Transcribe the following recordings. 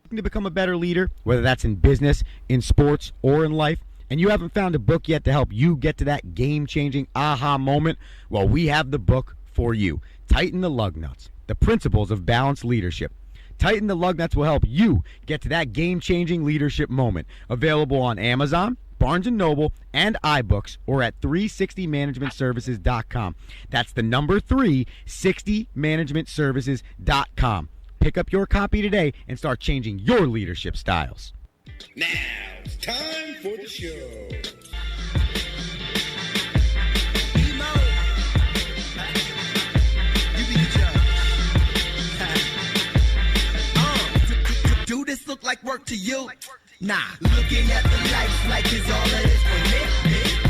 looking to become a better leader, whether that's in business, in sports, or in life, and you haven't found a book yet to help you get to that game-changing aha moment, well, we have the book for you. Tighten the Lug Nuts, The Principles of Balanced Leadership. Tighten the Lug Nuts will help you get to that game-changing leadership moment. Available on Amazon, Barnes & Noble, and iBooks, or at 360managementservices.com. That's the number 360managementservices.com. Pick up your copy today and start changing your leadership styles. Now it's time for the show. Do this look like work to you? Nah. Looking at the lights like it's all of this for me.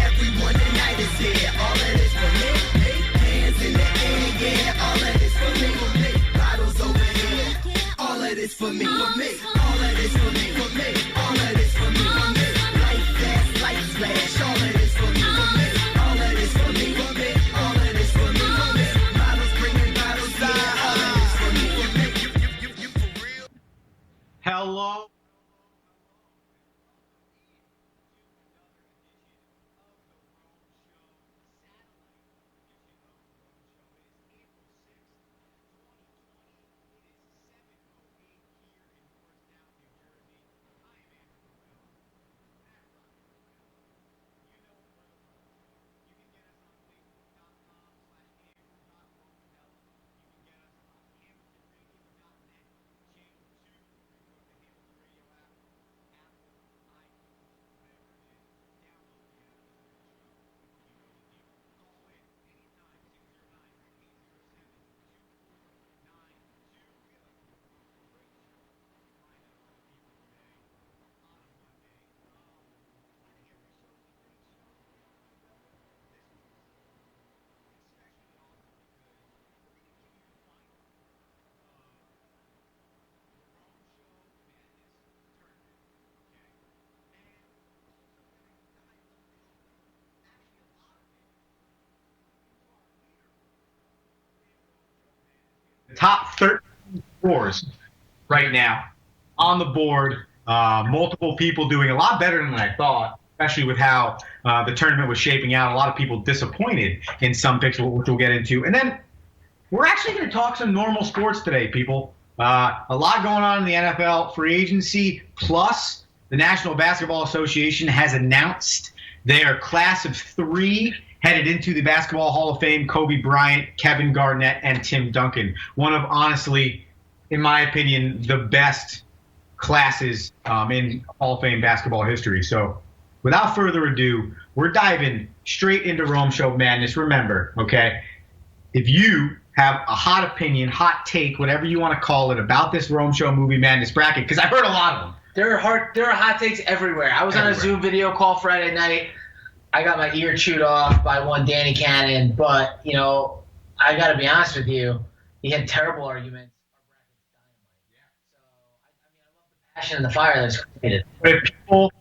Everyone tonight is here. All of this for me. Hands in the air, yeah. All of this for me. Bottles over here. All of this for me. All of this for me. All of this for me. Light fast, light flash. All of this for me. All of this for me. All of this for me. Bottles bringing bottles here. All of this for me. You for real? Hello. Top 13 scores right now on the board. Multiple people doing a lot better than I thought, especially with how the tournament was shaping out. A lot of people disappointed in some picks, which we'll get into. And then we're actually going to talk some normal sports today, people. A lot going on in the NFL free agency, plus the National Basketball Association has announced their class of 3 headed into the Basketball Hall of Fame: Kobe Bryant, Kevin Garnett, and Tim Duncan. One of, honestly, in my opinion, the best classes in Hall of Fame basketball history. So without further ado, we're diving straight into Rome Show Madness. Remember, okay, if you have a hot opinion, hot take, whatever you want to call it, about this Rome Show Movie Madness bracket, because I've heard a lot of them. There are hot takes everywhere. I was on a Zoom video call Friday night. I got my ear chewed off by one Danny Cannon, but, you know, I got to be honest with you, he had terrible arguments. So, I love the passion and the fire that's created. But if people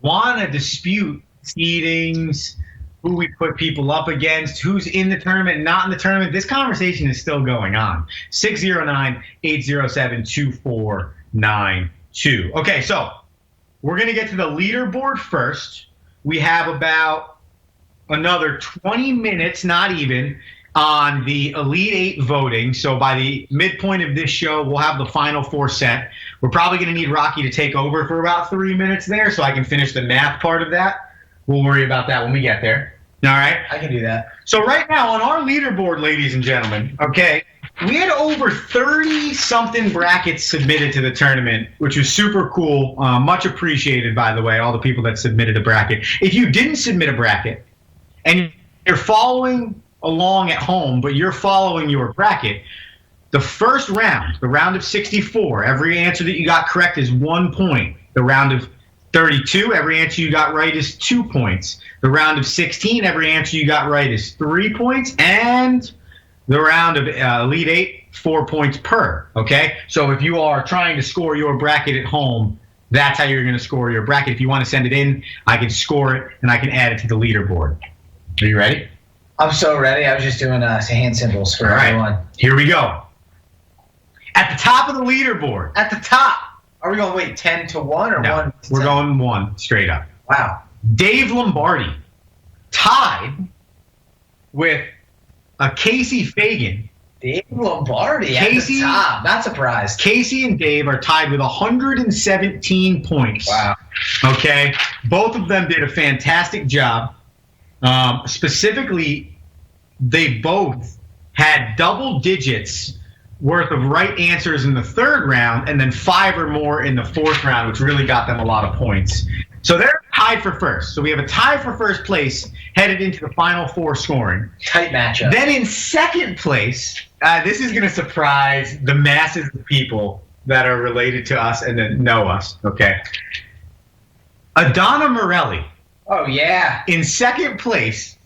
want to dispute seedings, who we put people up against, who's in the tournament, not in the tournament, this conversation is still going on. 609-807-2492. Okay, so we're going to get to the leaderboard first. We have about another 20 minutes, not even, on the Elite Eight voting. So by the midpoint of this show, we'll have the final 4 set. We're probably going to need Rocky to take over for about 3 minutes there so I can finish the math part of that. We'll worry about that when we get there. All right? I can do that. So right now on our leaderboard, ladies and gentlemen, okay, we had over 30-something brackets submitted to the tournament, which was super cool. Much appreciated, by the way, all the people that submitted a bracket. If you didn't submit a bracket and you're following along at home, but you're following your bracket, the first round, the round of 64, every answer that you got correct is 1 point. The round of 32, every answer you got right is 2 points. The round of 16, every answer you got right is 3 points. And the round of Elite Eight, 4 points per, okay? So if you are trying to score your bracket at home, that's how you're going to score your bracket. If you want to send it in, I can score it, and I can add it to the leaderboard. Are you ready? I'm so ready. I was just doing hand symbols for All right, everyone. here we go. At the top of the leaderboard, At the top. Are we going, wait, 10 to 1 or No, 1 to we're 10? going 1 straight up. Wow. Dave Lombardi tied with a Casey Fagan. Dave Lombardi Casey- at the top. Not surprised. Casey and Dave are tied with 117 points. Wow. Okay, both of them did a fantastic job. Specifically, they both had double digits worth of right answers in the third round, and then 5 or more in the fourth round, which really got them a lot of points. So they're tied for first. So we have a tie for first place headed into the final 4 scoring. Tight matchup. Then in second place, this is going to surprise the masses of people that are related to us and that know us, okay? Adana Morelli Oh, yeah. in second place,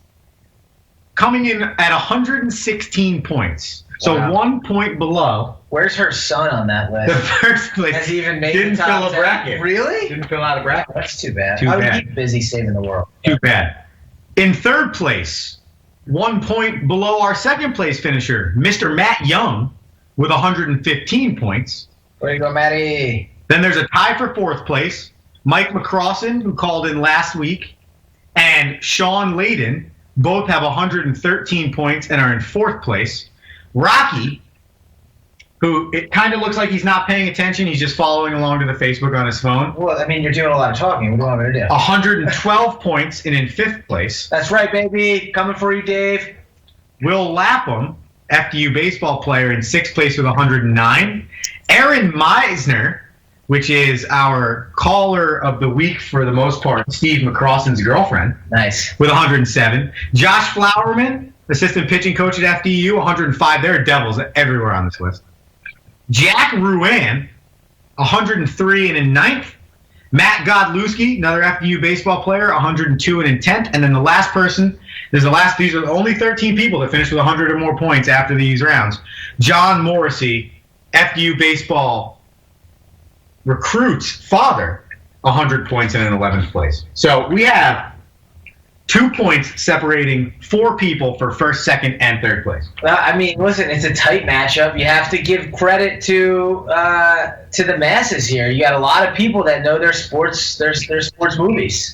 coming in at 116 points. So Wow. 1 point below Where's her son on that the list? first place. Has he even made Didn't the top fill a 10? bracket. Really? Didn't fill out a bracket. That's too bad. Too I would bad. keep busy saving the world. Too bad. In third place, 1 point below our second place finisher, Mr. Matt Young, with 115 points. Where you go, Matty? Then there's a tie for fourth place, Mike McCrossan, who called in last week, and Sean Layden, both have 113 points and are in fourth place. Rocky, who it kind of looks like he's not paying attention, he's just following along to the Facebook on his phone. Well, I mean, you're doing a lot of talking. What do you want me to do? 112 points and in fifth place. That's right, baby. Coming for you, Dave. Will Lapham, FDU baseball player, in sixth place with 109. Aaron Meisner, which is our caller of the week for the most part, Steve McCrossan's girlfriend, Nice. with 107. Josh Flowerman, assistant pitching coach at FDU, 105. There are Devils everywhere on this list. Jack Ruan, 103 and in ninth. Matt Godlewski, another FDU baseball player, 102 and in 10th. And then the last person, these are the only 13 people that finished with 100 or more points after these rounds. John Morrissey, FDU baseball recruit's father, 100 points and in 11th place. So we have 2 points separating 4 people for first, second, and third place. Well, I mean, listen, it's a tight matchup. You have to give credit to the masses here. You got a lot of people that know their sports movies.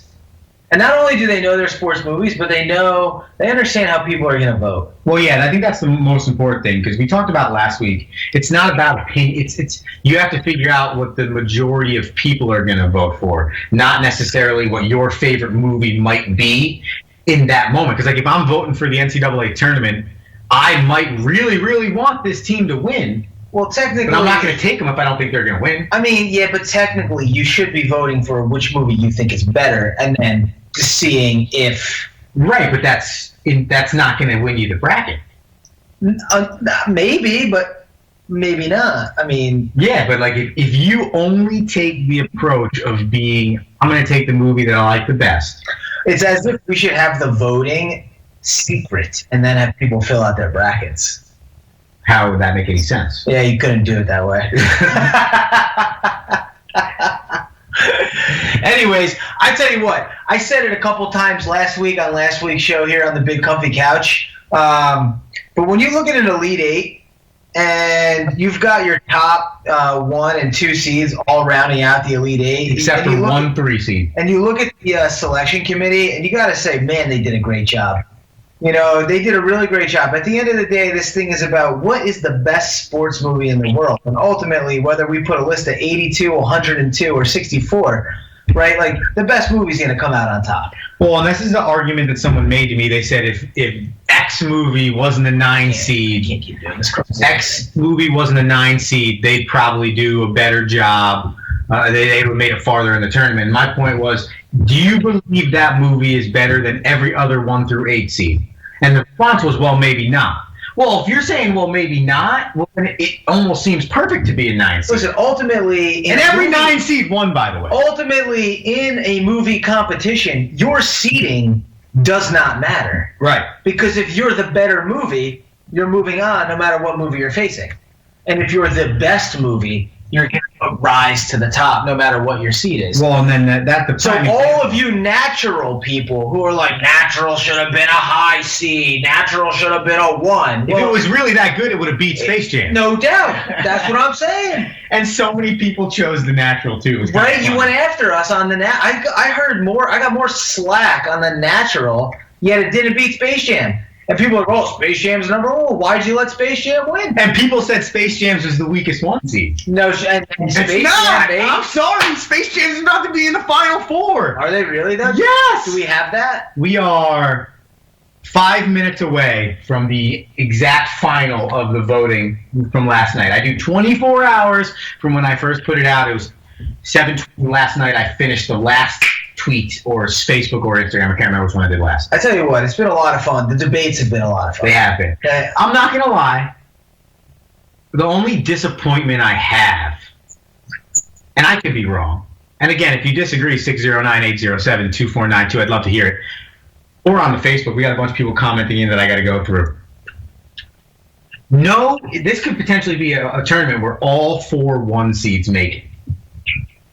And not only do they know their sports movies, but they understand how people are going to vote. Well, yeah, and I think that's the most important thing, because we talked about last week. It's not about opinion. It's you have to figure out what the majority of people are going to vote for, not necessarily what your favorite movie might be in that moment. Because, like, if I'm voting for the NCAA tournament, I might really, really want this team to win, Well, technically, but I'm not going to take them if I don't think they're going to win. I mean, yeah, but technically, you should be voting for which movie you think is better, and then seeing if Right, but that's not going to win you the bracket. maybe, but maybe not. I mean, Yeah, but like if you only take the approach of being, I'm going to take the movie that I like the best. it's as if we should have the voting secret and then have people fill out their brackets. How would that make any sense? Yeah, you couldn't do it that way. Anyways, I tell you what, I said it a couple times last week on last week's show here on the Big Comfy Couch. But when you look at an Elite Eight and you've got your top 1 and 2 seeds all rounding out the Elite Eight, Except and for you look 1-3 seed. and you look at the selection committee, and you got to say, man, they did a great job. You know, they did a really great job. At the end of the day, this thing is about what is the best sports movie in the world. And ultimately, whether we put a list of 82, 102, or 64, right, like the best movie is going to come out on top. Well, and this is the argument that someone made to me. They said if X movie wasn't a 9 seed, Can't keep doing this. X movie wasn't a 9 seed, they'd probably do a better job. They would have made it farther in the tournament. And my point was, do you believe that movie is better than every other 1-8 seed? And the response was, well, maybe not. Well, if you're saying, well, maybe not, well, then it almost seems perfect to be a 9 seed. Listen, ultimately, And every 9 seed won, by the way. Ultimately, in a movie competition, your seeding does not matter. Right. Because if you're the better movie, you're moving on no matter what movie you're facing. And if you're the best movie, you're going to rise to the top no matter what your seed is. Well, and then that's the So prime all example. of you natural people who are like, natural should have been a high seed, natural should have been a 1. If it was really that good, it would have beat Space Jam. No doubt. That's what I'm saying. And so many people chose the natural too. It was Right? kinda You funny. went after us on the I heard more. I got more slack on the natural, yet it didn't beat Space Jam. And people are like, oh, Space Jam's number 1. Why'd you let Space Jam win? And people said Space Jams was the weakest 1 seed. No, and Space It's not. Jam, I'm sorry. Space Jam's about to be in the Final 4. Are they really though? Yes. Do we have that? We are 5 minutes away from the exact final of the voting from last night. I do 24 hours from when I first put it out. It was 7:20 last night. I finished the last tweet or Facebook or Instagram. I can't remember which one I did last. I tell you what, it's been a lot of fun. The debates have been a lot of fun. They have been. Okay. I'm not going to lie. The only disappointment I have, and I could be wrong, and again, if you disagree, 609-807-2492, I'd love to hear it. Or on the Facebook, we got a bunch of people commenting in that I got to go through. No, this could potentially be a tournament where all 4 1 seeds make it.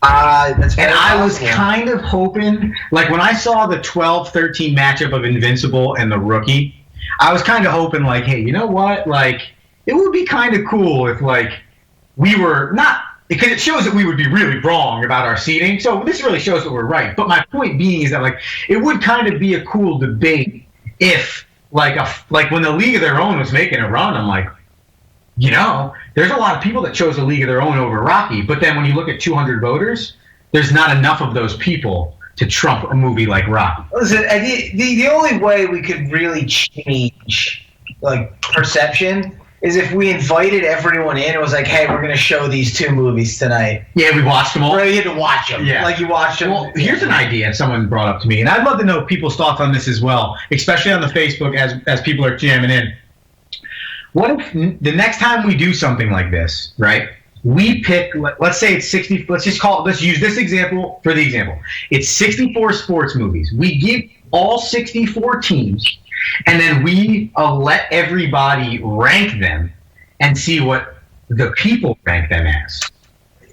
That's And very I was possible. kind of hoping, like when I saw the 12-13 matchup of Invincible and the Rookie, I was kind of hoping, like, hey, you know what? Like, it would be kind of cool if, like, we were not, because it shows that we would be really wrong about our seeding. So this really shows that we're right. But my point being is that, like, it would kind of be a cool debate if, like when the League of Their Own was making a run, I'm like, you know, there's a lot of people that chose a League of Their Own over Rocky. But then when you look at 200 voters, there's not enough of those people to trump a movie like Rocky. Listen, the only way we could really change, like, perception is if we invited everyone in and was like, hey, we're going to show these 2 movies tonight. Yeah, we watched them all. Or you had to watch them. Yeah. Like you watched them. Well, here's an idea someone brought up to me, and I'd love to know people's thoughts on this as well, especially on the Facebook as people are jamming in. What if the next time we do something like this, right? We pick, let's say it's 60, let's use this example for the example. It's 64 sports movies. We give all 64 teams, and then we let everybody rank them and see what the people rank them as.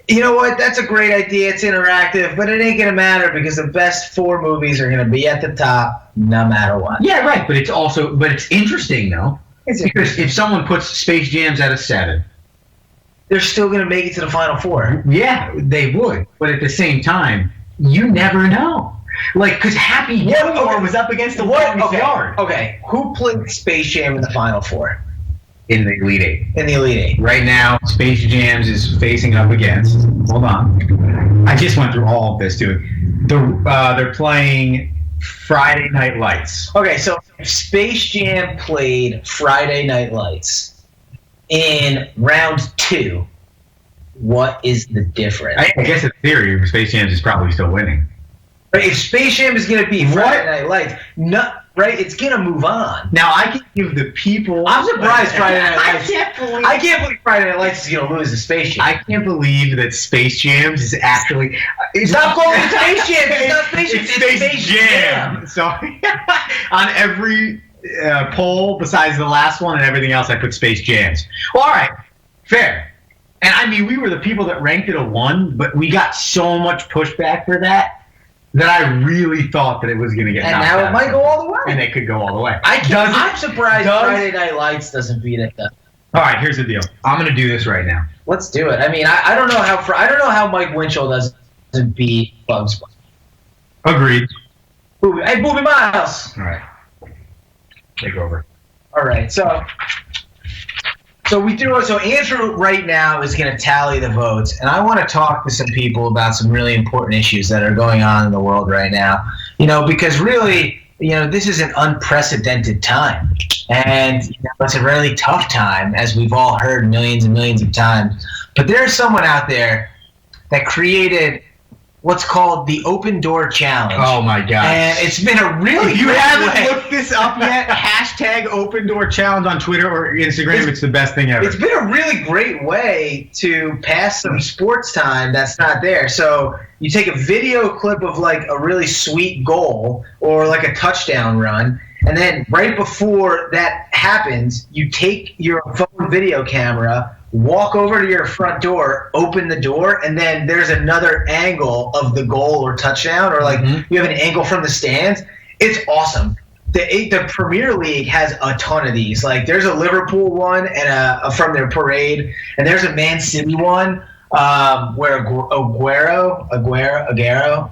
You know what? That's a great idea. It's interactive, but it ain't going to matter because the best 4 movies are going to be at the top no matter what. Yeah, right. But it's interesting though. Because if someone puts Space Jams at a 7, they're still going to make it to the Final 4. yeah, they would. But at the same time, you never know. Like, because Happy Gilmore was up against the Longest Yard Okay. Who played Space Jam in the Final 4? in the Elite 8. In the Elite 8. Right now, Space Jams is facing up against. Hold on. I just went through all of this, dude. They're playing Friday Night Lights. Okay, so if Space Jam played Friday Night Lights in round 2, what is the difference? I guess in theory, Space Jams is probably still winning. Right, if Space Jam is going to be Friday Night Lights, right, it's going to move on. Now, I can give the people... I'm surprised Friday Night Lights... I can't believe Friday Night Lights is going to lose to Space Jam. I can't believe that Space Jams is actually... Stop calling it Space Jam! It's not Space Jam, It's Space Jam! So, on every poll besides the last one and everything else, I put Space Jams. Well, all right. Fair. And, I mean, we were the people that ranked it a 1, but we got so much pushback for that I really thought that it was going to get And knocked now out. it might go all the way. And it could go all the way. I'm surprised Friday Night Lights doesn't beat it, though. All right, here's the deal. I'm going to do this right now. Let's do it. I mean, I don't know how Mike Winchell doesn't beat Bugs Bunny. Agreed. Hey, Booby Miles. All right. Take over. All right, so Andrew right now is going to tally the votes, and I want to talk to some people about some really important issues that are going on in the world right now. You know, because really, you know, this is an unprecedented time, and you know, it's a really tough time, as we've all heard millions and millions of times. But there's someone out there that created what's called the Open Door Challenge. Oh, my gosh. And it's been a really If you great haven't way. looked this up yet, hashtag Open Door Challenge on Twitter or Instagram. It's the best thing ever. It's been a really great way to pass some sports time that's not there. So you take a video clip of like a really sweet goal or like a touchdown run, and then right before that happens, you take your phone video camera, walk over to your front door, open the door, and then there's another angle of the goal or touchdown, or like you have an angle from the stands. It's awesome. The Premier League has a ton of these. Like there's a Liverpool one and from their parade, and there's a Man City one where Aguero,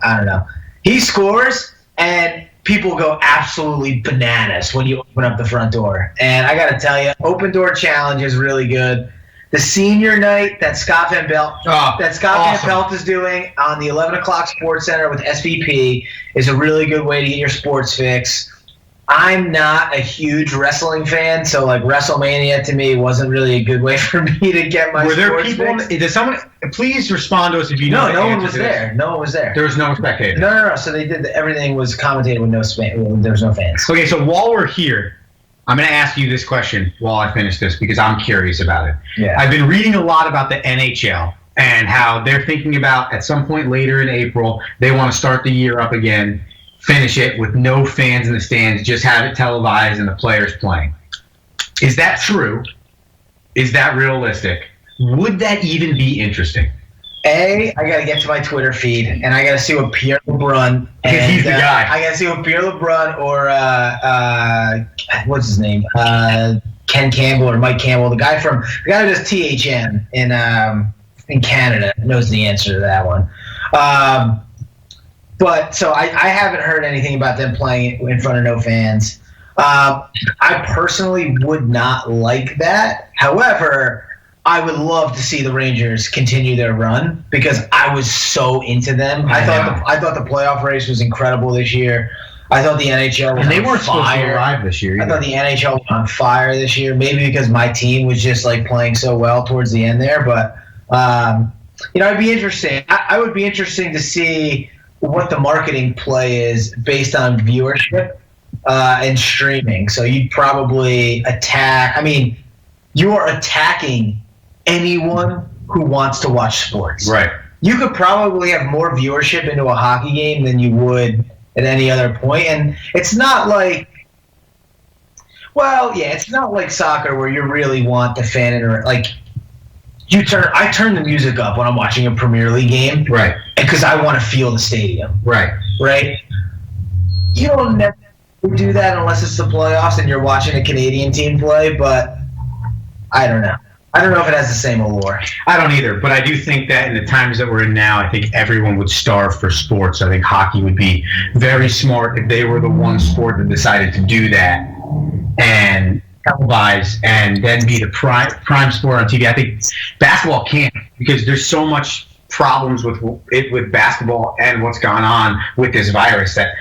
I don't know, he scores and people go absolutely bananas when you open up the front door. And I got to tell you, Open Door Challenge is really good. The senior night that Scott Van Pelt is doing on the 11 o'clock Sports Center with SVP is a really good way to get your sports fix. I'm not a huge wrestling fan, so like WrestleMania to me wasn't really a good way for me to get my sports fix. Were there people? Does someone please respond to us if you know? No one was there. No one was there. There was no spectators. No. So they did everything was commentated with there was no fans. Okay, so while we're here, I'm going to ask you this question while I finish this because I'm curious about it. Yeah. I've been reading a lot about the NHL and how they're thinking about at some point later in April they want to start the year up again. Finish it with no fans in the stands, just have it televised and the players playing. Is that true? Is that realistic? Would that even be interesting? I got to get to my Twitter feed, and I got to see what Pierre LeBrun. Because he's the guy. I got to see what Pierre LeBrun or, what's his name? Ken Campbell or Mike Campbell, the guy who does THN in Canada, knows the answer to that one. But so I haven't heard anything about them playing in front of no fans. I personally would not like that. However, I would love to see the Rangers continue their run because I was so into them. I thought the playoff race was incredible this year. I thought the NHL was and they on weren't fire. supposed to arrive this year. I thought the NHL was on fire this year. Maybe because my team was just like playing so well towards the end there. But it'd be interesting. I would be interesting to see what the marketing play is based on viewership and streaming. So you'd probably attack. I mean, you are attacking anyone who wants to watch sports. Right. You could probably have more viewership into a hockey game than you would at any other point. And it's not like, it's not like soccer where you really want the fan like. I turn the music up when I'm watching a Premier League game, right? Because I want to feel the stadium, right? You don't never do that unless it's the playoffs and you're watching a Canadian team play. But I don't know. I don't know if it has the same allure. I don't either, but I do think that in the times that we're in now, I think everyone would starve for sports. I think hockey would be very smart if they were the one sport that decided to do that and televise and then be the prime sport on TV. I think basketball can't because there's so much problems with basketball and what's gone on with this virus that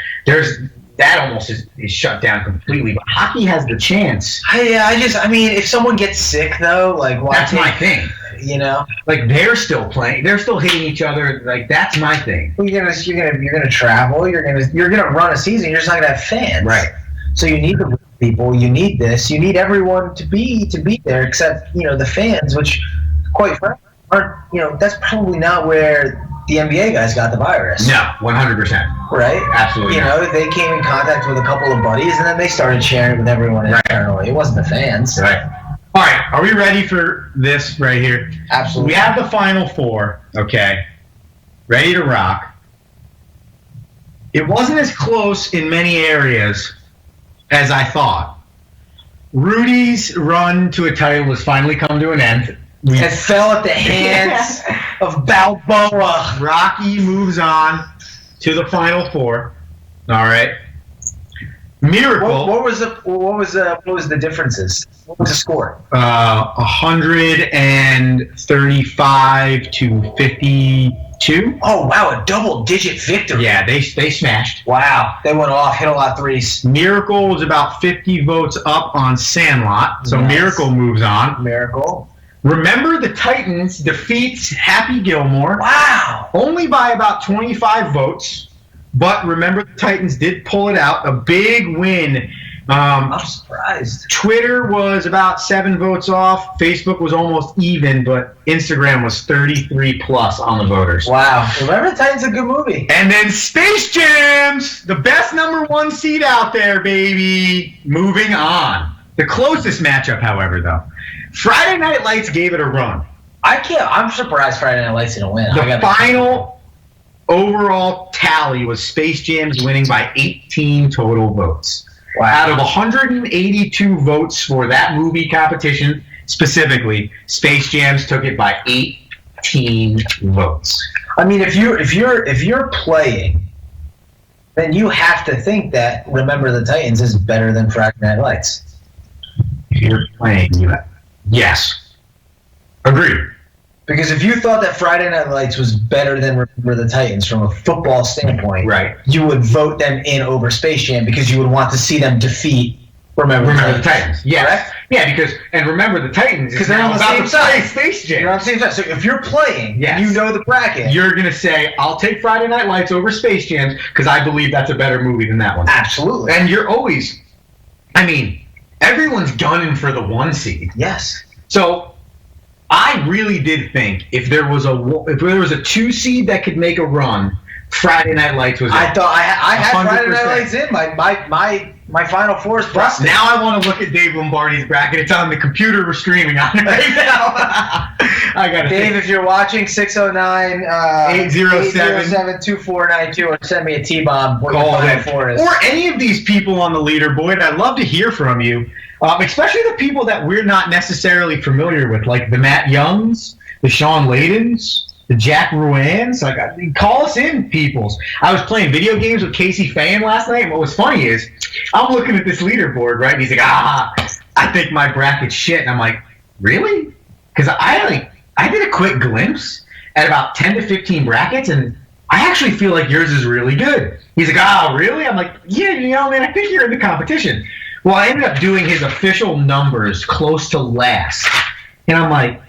almost is shut down completely. But hockey has the chance. I mean, if someone gets sick though, like that's my thing. Like they're still playing, they're still hitting each other. Like that's my thing. Well, you're gonna travel. You're gonna run a season. You're just not gonna have fans, right? So you need the people. You need this. You need everyone to be there, except the fans, which, quite frankly, aren't. That's probably not where the NBA guys got the virus. No, 100%. Right? Absolutely. They came in contact with a couple of buddies, and then they started sharing it with everyone internally. It wasn't the fans. Right. All right. Are we ready for this right here? Absolutely. We have the Final Four. Okay. Ready to rock. It wasn't as close in many areas as I thought. Rudy's run to a title has finally come to an end. It fell at the hands of Balboa. Rocky moves on to the Final Four. All right. Miracle. What was the differences? What was the score? 135 to 52. Oh wow, a double-digit victory. Yeah, they smashed. Wow, they went off, hit a lot of threes. Miracle was about 50 votes up on Sandlot, so nice. Miracle moves on. Miracle. Remember the Titans defeats Happy Gilmore. Wow. Only by about 25 votes. But remember, the Titans did pull it out. A big win. I'm surprised. Twitter was about 7 votes off. Facebook was almost even, but Instagram was 33 plus on the voters. Wow. Remember, the Titans a good movie. And then Space Jams, the best #1 seed out there, baby. Moving on. The closest matchup, however, though, Friday Night Lights gave it a run. I'm surprised Friday Night Lights didn't win. The final overall tally was Space Jam's winning by 18 total votes. Wow. Out of 182 votes for that movie competition specifically, Space Jams took it by 18 votes. I mean, if you're playing, then you have to think that Remember the Titans is better than Friday Night Lights. If you're playing, yes. Agreed. Because if you thought that Friday Night Lights was better than Remember the Titans from a football standpoint, Right. you would vote them in over Space Jam because you would want to see them defeat Remember the Titans. Yes. Correct? Yeah, because Remember the Titans is 'Cause they're now on the about same to side. play Space Jam. You know what I'm saying? So if you're playing, Yes. and you know the bracket. You're going to say, I'll take Friday Night Lights over Space Jams because I believe that's a better movie than that one. Absolutely. And you're always, I mean, everyone's gunning for the 1 seed. Yes. So I really did think if there was a 2 seed that could make a run, Friday Night Lights was it. I thought I had Friday Night 100%. Lights in. My Final Four is busted. Now I want to look at Dave Lombardi's bracket. It's on the computer. We're streaming on it right now. I got Dave, if you're watching, 609 807-2492, or send me a T-bomb. What your call Final in. Four is. Or any of these people on the leaderboard. I'd love to hear from you, especially the people that we're not necessarily familiar with, like the Matt Youngs, the Sean Ladens, the Jack Ruans. Call us in, peoples. I was playing video games with Casey Fan last night, and what was funny is I'm looking at this leaderboard, right? And he's like, I think my bracket's shit. And I'm like, really? Because I did a quick glimpse at about 10 to 15 brackets, and I actually feel like yours is really good. He's like, oh, really? I'm like, yeah, man, I think you're in the competition. Well, I ended up doing his official numbers close to last. And I'm like,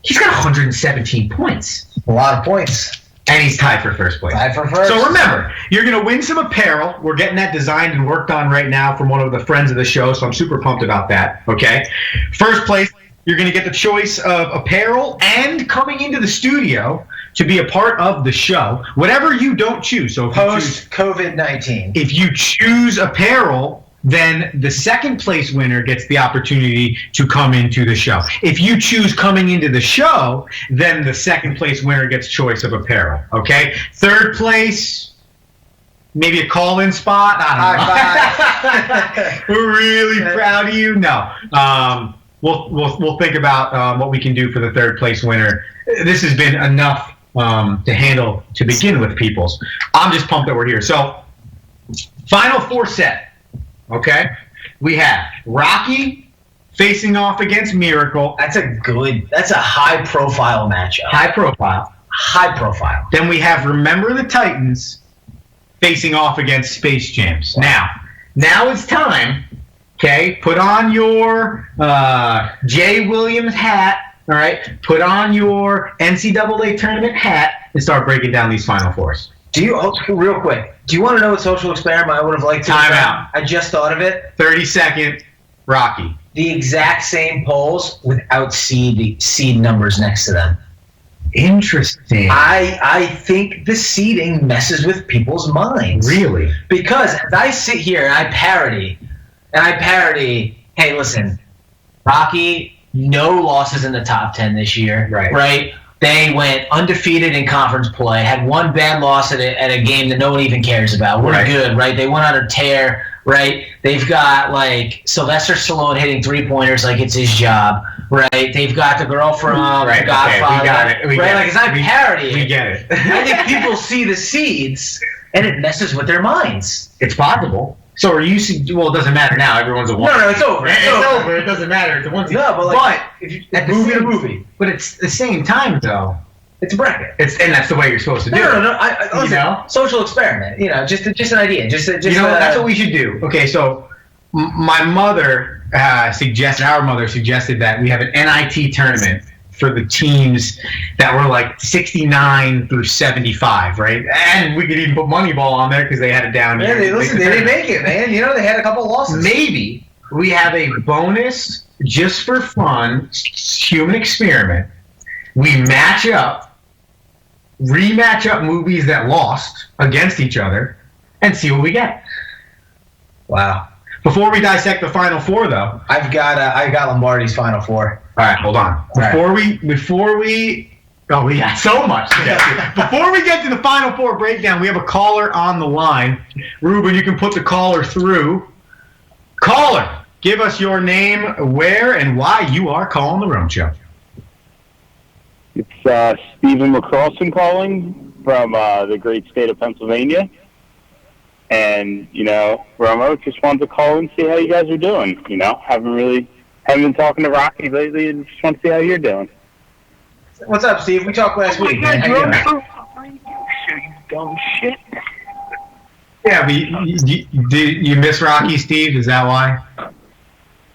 he's got 117 points. A lot of points. And he's tied for first place. Tied for first. So remember, you're going to win some apparel. We're getting that designed and worked on right now from one of the friends of the show, so I'm super pumped about that, okay? First place, you're going to get the choice of apparel and coming into the studio to be a part of the show. Whatever you don't choose. So if Post-COVID-19. if you choose apparel, then the second place winner gets the opportunity to come into the show. If you choose coming into the show, then the second place winner gets choice of apparel. Okay? Third place, maybe a call-in spot. I don't know. We're really proud of you. No. We'll think about what we can do for the third place winner. This has been enough to handle to begin with, peoples. I'm just pumped that we're here. So, Final Four set. Okay, we have Rocky facing off against Miracle. That's a high-profile matchup. High profile. High profile. Then we have Remember the Titans facing off against Space Jams. Now it's time. Okay, put on your Jay Williams hat. All right, put on your NCAA tournament hat and start breaking down these Final Fours. Real quick, do you want to know what social experiment I would have liked to Time have out. done? I just thought of it. 30-second Rocky. The exact same polls without seed numbers next to them. Interesting. I think the seeding messes with people's minds. Really? Because as I sit here and I parody, hey, listen, Rocky, no losses in the top 10 this year. Right? They went undefeated in conference play, had one bad loss at a game that no one even cares about. We're good, right? They went on a tear, right? They've got, like, Sylvester Stallone hitting three-pointers like it's his job, right? They've got the girl from Godfather. Okay, we got it. We right? get Like, it. as I parody We it, get it. I think people see the seeds, and it messes with their minds. It's possible. So are you? Well, it doesn't matter now. Everyone's a one. No, it's over. It's over. It doesn't matter. It's a one. No, but like, if you at the movie to same- movie, But it's the same time though. it's a bracket. And that's the way you're supposed to do No, it. I listen, know? social experiment. Just an idea. Just That's what we should do. Okay, so my mother our mother suggested that we have an NIT tournament for the teams that were like 69 through 75, right? And we could even put Moneyball on there because they had it down Yeah, here. they didn't make it, man. They had a couple losses. Maybe we have a bonus just for fun human experiment. We rematch up movies that lost against each other and see what we get. Wow. Before we dissect the Final Four, though, I got Lombardi's Final Four. all right, hold on. Before we we got so much to get to. Before we get to the Final Four breakdown, we have a caller on the line. Ruben, you can put the caller through. Caller, give us your name, where, and why you are calling the Rome Show. It's Stephen McCrawson calling from the great state of Pennsylvania. And, Romo, just wanted to call and see how you guys are doing. Haven't been talking to Rocky lately, and just want to see how you're doing. What's up, Steve? We talked last week, man. How you doing? You dumb shit. Yeah, but you miss Rocky, Steve? Is that why?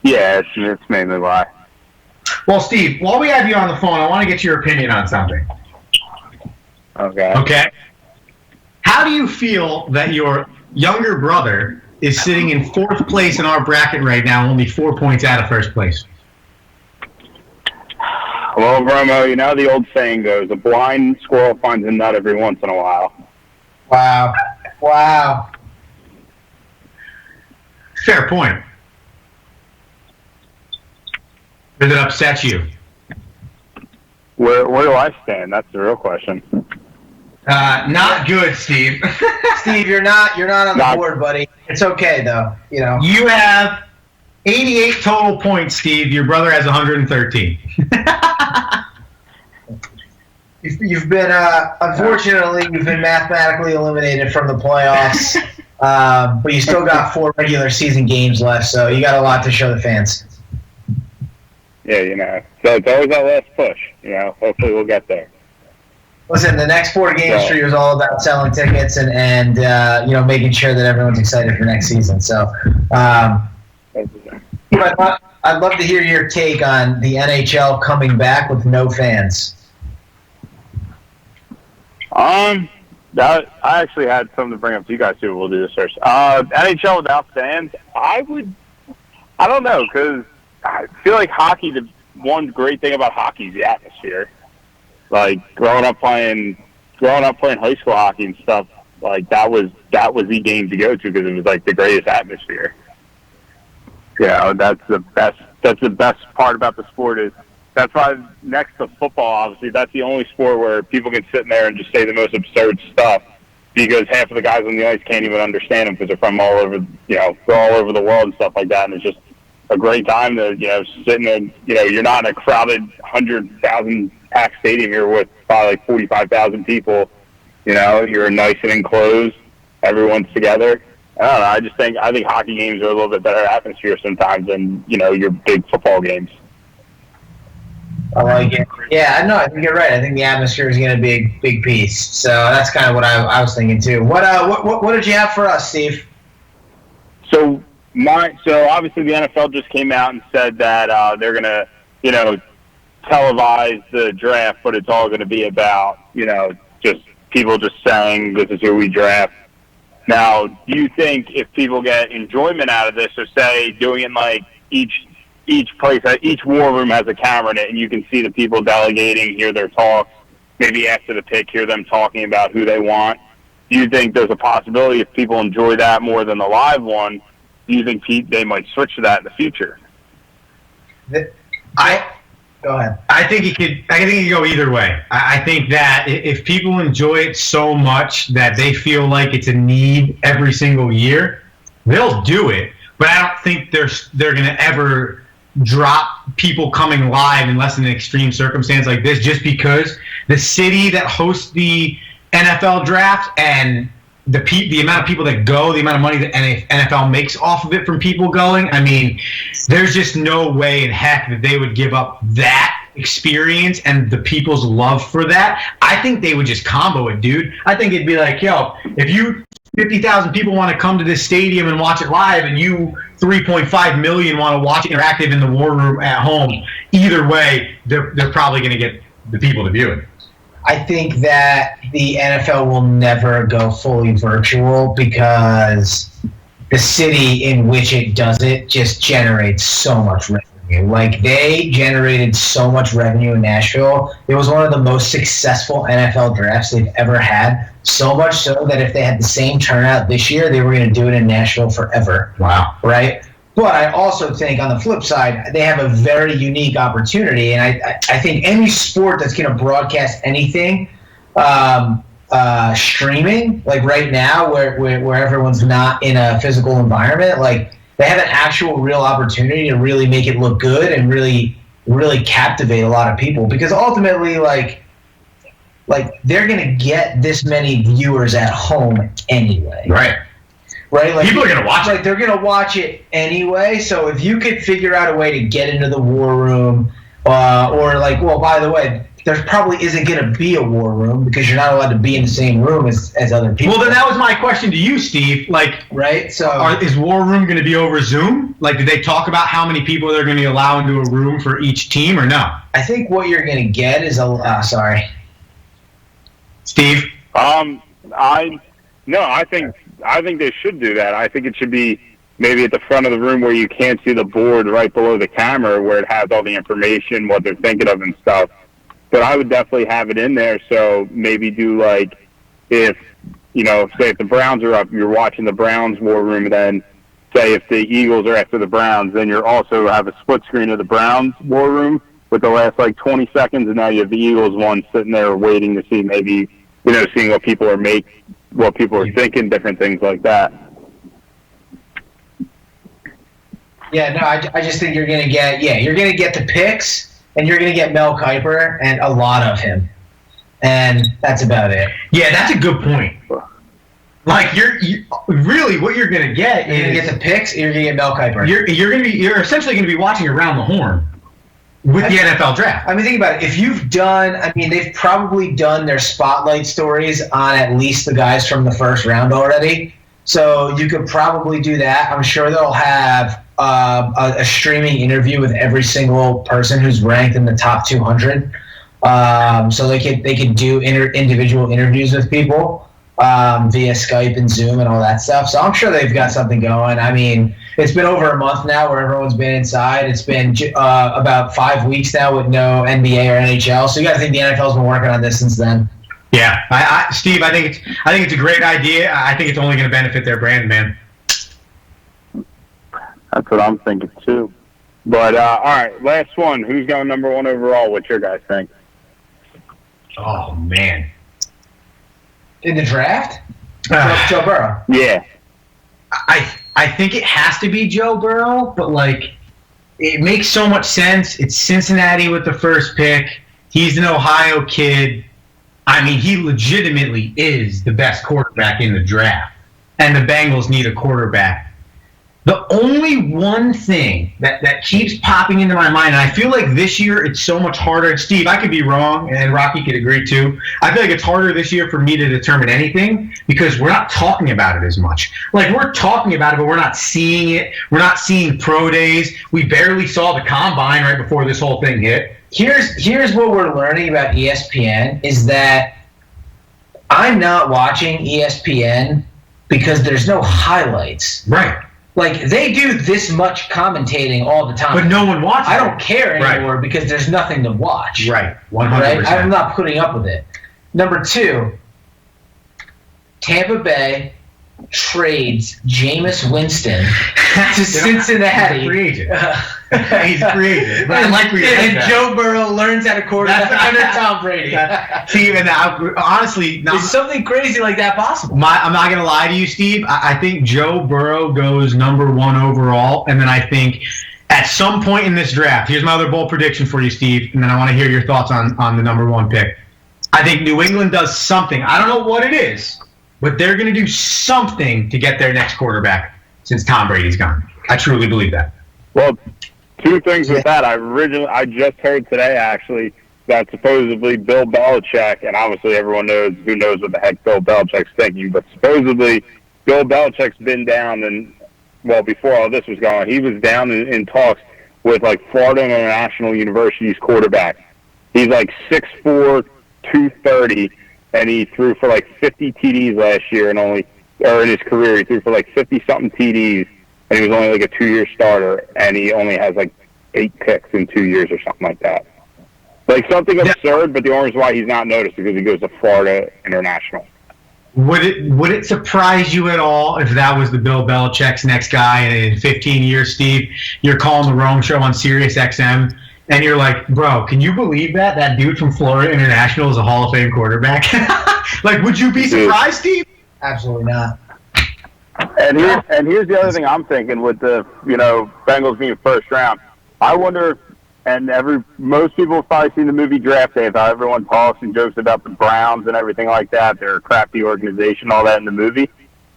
Yeah, it's mainly why. Well, Steve, while we have you on the phone, I want to get your opinion on something. Okay. Okay. How do you feel that your younger brother is sitting in 4th place in our bracket right now, only 4 points out of 1st place? Well, Romo, the old saying goes, a blind squirrel finds a nut every once in a while. Wow. Fair point. Does it upset you? Where do I stand? That's the real question. Not good, Steve. Steve, you're not on the board, buddy. It's okay, though. You have 88 total points, Steve. Your brother has 113. You've been, unfortunately, you've been mathematically eliminated from the playoffs, but you still got 4 regular season games left, so you got a lot to show the fans. Yeah, so it's always that last push. Hopefully we'll get there. Listen, the next 4 games for you is all about selling tickets and making sure that everyone's excited for next season. So, I'd love to hear your take on the NHL coming back with no fans. I actually had something to bring up to you guys too. We'll do this first. NHL without fans, I don't know, because I feel like hockey, the one great thing about hockey is the atmosphere. Like growing up playing high school hockey and stuff, like that was the game to go to because it was like the greatest atmosphere. That's the best part about the sport is that's why next to football, obviously, that's the only sport where people can sit in there and just say the most absurd stuff because half of the guys on the ice can't even understand them because they're from all over, they're all over the world and stuff like that. And it's just a great time to, sit in there. You're not in a crowded 100,000 packed stadium. You're with probably like 45,000 people. You're nice and enclosed. Everyone's together. I don't know. I think hockey games are a little bit better atmosphere sometimes than, your big football games. I like it. Yeah, no, I think you're right. I think the atmosphere is going to be a big piece. So that's kind of what I was thinking too. What did you have for us, Steve? So obviously the NFL just came out and said that they're going to, televise the draft, but it's all going to be about, just people just saying this is who we draft. Now, do you think if people get enjoyment out of this, or say doing it like each place, each war room has a camera in it, and you can see the people delegating, hear their talks, maybe after the pick, hear them talking about who they want. Do you think there's a possibility if people enjoy that more than the live one, do you think they might switch to that in the future? Go ahead. I think it could go either way. I think that if people enjoy it so much that they feel like it's a need every single year, they'll do it. But I don't think they're going to ever drop people coming live unless in an extreme circumstance like this, just because the city that hosts the NFL draft and the amount of people that go, the amount of money that NFL makes off of it from people going, I mean, there's just no way in heck that they would give up that experience and the people's love for that. I think they would just combo it, dude. I think it'd be like, yo, if you 50,000 people want to come to this stadium and watch it live, and you 3.5 million want to watch it interactive in the war room at home, either way, they're probably going to get the people to view it. I think that the NFL will never go fully virtual because the city in which it does it just generates so much revenue. Like, they generated so much revenue in Nashville. It was one of the most successful NFL drafts they've ever had. So much so that if they had the same turnout this year, they were going to do it in Nashville forever. Wow. Right? But I also think on the flip side, they have a very unique opportunity. And I think any sport that's going to broadcast anything streaming, like right now where everyone's not in a physical environment, like they have an actual real opportunity to really make it look good and really, really captivate a lot of people. Because ultimately, like they're going to get this many viewers at home anyway. Right. Right? Like, people are going to watch it. They're going to watch it anyway. So if you could figure out a way to get into the war room, or like, well, by the way, there probably isn't going to be a war room because you're not allowed to be in the same room as other people. Well, then that was my question to you, Steve. Like, right? So is War Room going to be over Zoom? Like, did they talk about how many people they're going to allow into a room for each team, or no? I think what you're going to get is sorry, Steve. I think they should do that. I think it should be maybe at the front of the room where you can't see the board right below the camera where it has all the information, what they're thinking of and stuff. But I would definitely have it in there. So maybe do like if the Browns are up, you're watching the Browns war room, and then say if the Eagles are after the Browns, then you're also have a split screen of the Browns war room with the last like 20 seconds, and now you have the Eagles one sitting there waiting to see maybe, seeing what people are thinking, different things like that. Yeah, no, I just think you're going to get the picks, and you're going to get Mel Kiper and a lot of him. And that's about it. Yeah, that's a good point. Like, you're really what you're going to get You're going to get the picks, and you're going to get Mel Kiper. You're essentially going to be watching around the horn with the NFL draft. I mean, think about it. They've probably done their spotlight stories on at least the guys from the first round already. So you could probably do that. I'm sure they'll have a streaming interview with every single person who's ranked in the top 200. So they could do individual interviews with people via Skype and Zoom and all that stuff. So I'm sure they've got something going. I mean, it's been over a month now where everyone's been inside. It's been about 5 weeks now with no NBA or NHL. So you got to think the NFL's been working on this since then. Yeah, Steve, I think it's a great idea. I think it's only going to benefit their brand, man. That's what I'm thinking too. But all right, last one. Who's going number one overall? What your guys think? Oh man, in the draft, Joe Burrow. Yeah, I think it has to be Joe Burrow, but like it makes so much sense. It's Cincinnati with the first pick. He's an Ohio kid. I mean, he legitimately is the best quarterback in the draft, and the Bengals need a quarterback. The only one thing that keeps popping into my mind, and I feel like this year it's so much harder. Steve, I could be wrong, and Rocky could agree too. I feel like it's harder this year for me to determine anything because we're not talking about it as much. Like, we're talking about it, but we're not seeing it. We're not seeing pro days. We barely saw the combine right before this whole thing hit. Here's what we're learning about ESPN is that I'm not watching ESPN because there's no highlights. Right. Like, they do this much commentating all the time. But no one watches I don't care anymore because there's nothing to watch. Right, 100%. Right? I'm not putting up with it. Number two, Tampa Bay trades Jameis Winston to Cincinnati. He's creative. He's creative. But I like where you're and at. Joe Burrow learns how to quarterback under Tom Brady. See, and honestly, is something crazy like that possible? I'm not going to lie to you, Steve. I think Joe Burrow goes number one overall, and then I think at some point in this draft, here's my other bold prediction for you, Steve, and then I want to hear your thoughts on the number one pick. I think New England does something. I don't know what it is, but they're going to do something to get their next quarterback since Tom Brady's gone. I truly believe that. Well, two things with that. I just heard today, actually, that supposedly Bill Belichick, and obviously everyone knows what the heck Bill Belichick's thinking, but supposedly Bill Belichick's been down, and, well, before all this was going on, he was down in talks with, like, Florida International University's quarterback. He's, like, 6'4", 230, and he threw for like 50 TDs last year, in his career, he threw for like 50-something TDs, and he was only like a 2-year starter, and he only has like 8 picks in 2 years or something like that. Like something absurd, but the only reason why he's not noticed is because he goes to Florida International. Would it surprise you at all if that was the Bill Belichick's next guy, and in 15 years, Steve, you're calling the Rome Show on Sirius XM, and you're like, bro, can you believe that dude from Florida International is a Hall of Fame quarterback? Like, would you be surprised, Steve? Absolutely not. And here's the other thing I'm thinking with the Bengals being first round. I wonder, and most people have probably seen the movie Draft Day, how everyone talks and jokes about the Browns and everything like that. They're a crappy organization, all that in the movie.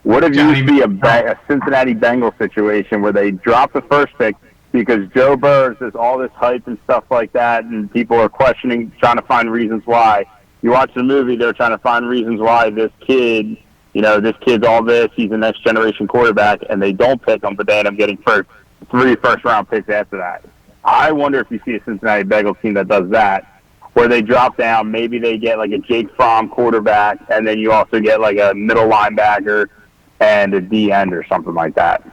What if you see a Cincinnati Bengals situation where they drop the first pick because Joe Burrow does all this hype and stuff like that, and people are questioning, trying to find reasons why. You watch the movie, they're trying to find reasons why this kid, this kid's all this, he's the next generation quarterback, and they don't pick him, but they end up getting 3 first-round picks after that. I wonder if you see a Cincinnati Bengals team that does that, where they drop down, maybe they get like a Jake Fromm quarterback, and then you also get like a middle linebacker and a D end or something like that.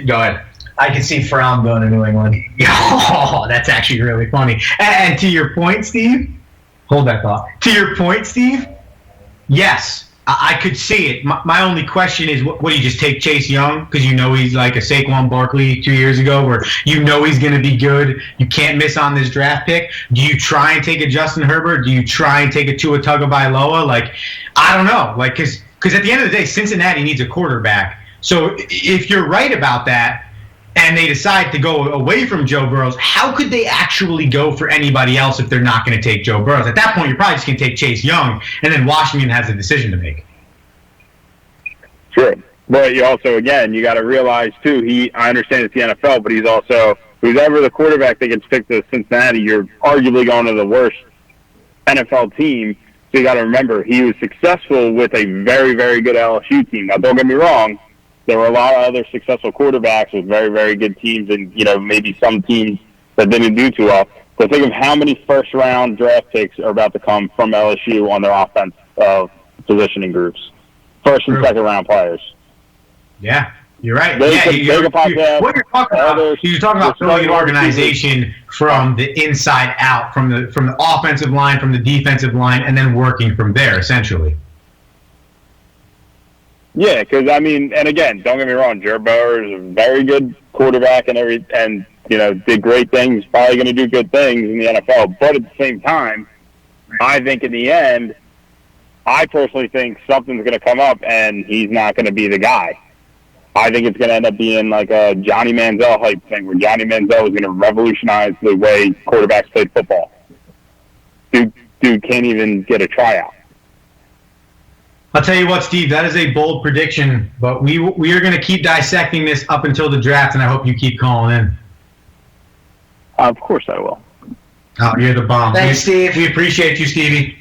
Go ahead. I could see Fromm going to New England. Oh, that's actually really funny. And to your point, Steve, hold that thought. To your point, Steve, yes, I could see it. My only question is, what do you just take Chase Young? Because he's like a Saquon Barkley 2 years ago, where he's going to be good. You can't miss on this draft pick. Do you try and take a Justin Herbert? Do you try and take a Tua Tagovailoa? Like, I don't know. Like, because at the end of the day, Cincinnati needs a quarterback. So if you're right about that, and they decide to go away from Joe Burrow, how could they actually go for anybody else if they're not going to take Joe Burrow? At that point, you're probably just going to take Chase Young, and then Washington has a decision to make. Sure. But you also, again, you got to realize, too, I understand it's the NFL, but he's also, who's ever the quarterback that gets picked to Cincinnati, you're arguably going to the worst NFL team. So you got to remember, he was successful with a very, very good LSU team. Now, don't get me wrong. There were a lot of other successful quarterbacks with very, very good teams, and maybe some teams that didn't do too well. But think of how many first-round draft picks are about to come from LSU on their offense positioning groups, first and second-round players. Yeah, you're right. You're talking about building an organization from the inside out, from the offensive line, from the defensive line, and then working from there, essentially. Yeah, because and again, don't get me wrong, Joe Burrow is a very good quarterback and did great things. Probably going to do good things in the NFL. But at the same time, I think in the end, I personally think something's going to come up and he's not going to be the guy. I think it's going to end up being like a Johnny Manziel type thing, where Johnny Manziel is going to revolutionize the way quarterbacks play football. Dude can't even get a tryout. I'll tell you what, Steve, that is a bold prediction, but we are going to keep dissecting this up until the draft, and I hope you keep calling in. Of course I will. Oh, you're the bomb. Thanks, Steve. We appreciate you, Stevie.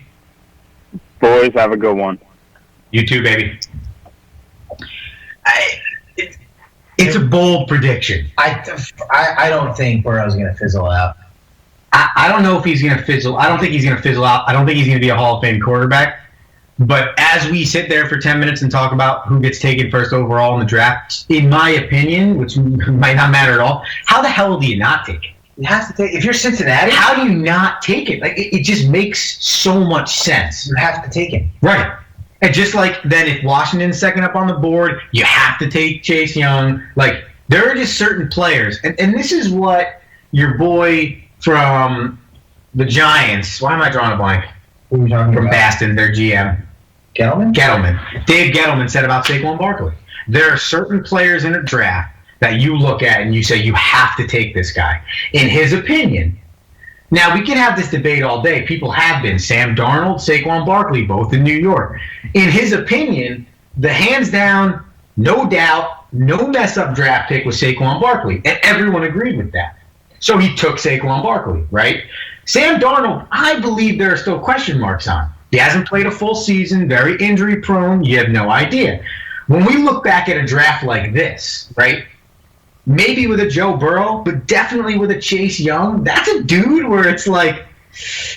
Boys, have a good one. You too, baby. It's a bold prediction. I don't think Burrow's going to fizzle out. I don't know if he's going to fizzle. I don't think he's going to fizzle out. I don't think he's going to be a Hall of Fame quarterback. But as we sit there for 10 minutes and talk about who gets taken first overall in the draft, in my opinion, which might not matter at all, how the hell do you not take it? You have to take. If you're Cincinnati, how do you not take it? Like it just makes so much sense. You have to take it. Right. And just like then if Washington's second up on the board, you have to take Chase Young. Like there are just certain players. And this is what your boy from the Giants, why am I drawing a blank? Who are we talking from about? Baston, their GM. Gettleman. Dave Gettleman said about Saquon Barkley. There are certain players in a draft that you look at and you say, you have to take this guy. In his opinion, now we can have this debate all day. People have been. Sam Darnold, Saquon Barkley, both in New York. In his opinion, the hands down, no doubt, no mess-up draft pick was Saquon Barkley. And everyone agreed with that. So he took Saquon Barkley, right? Sam Darnold, I believe there are still question marks on. He hasn't played a full season, very injury-prone. You have no idea. When we look back at a draft like this, right, maybe with a Joe Burrow, but definitely with a Chase Young, that's a dude where it's like,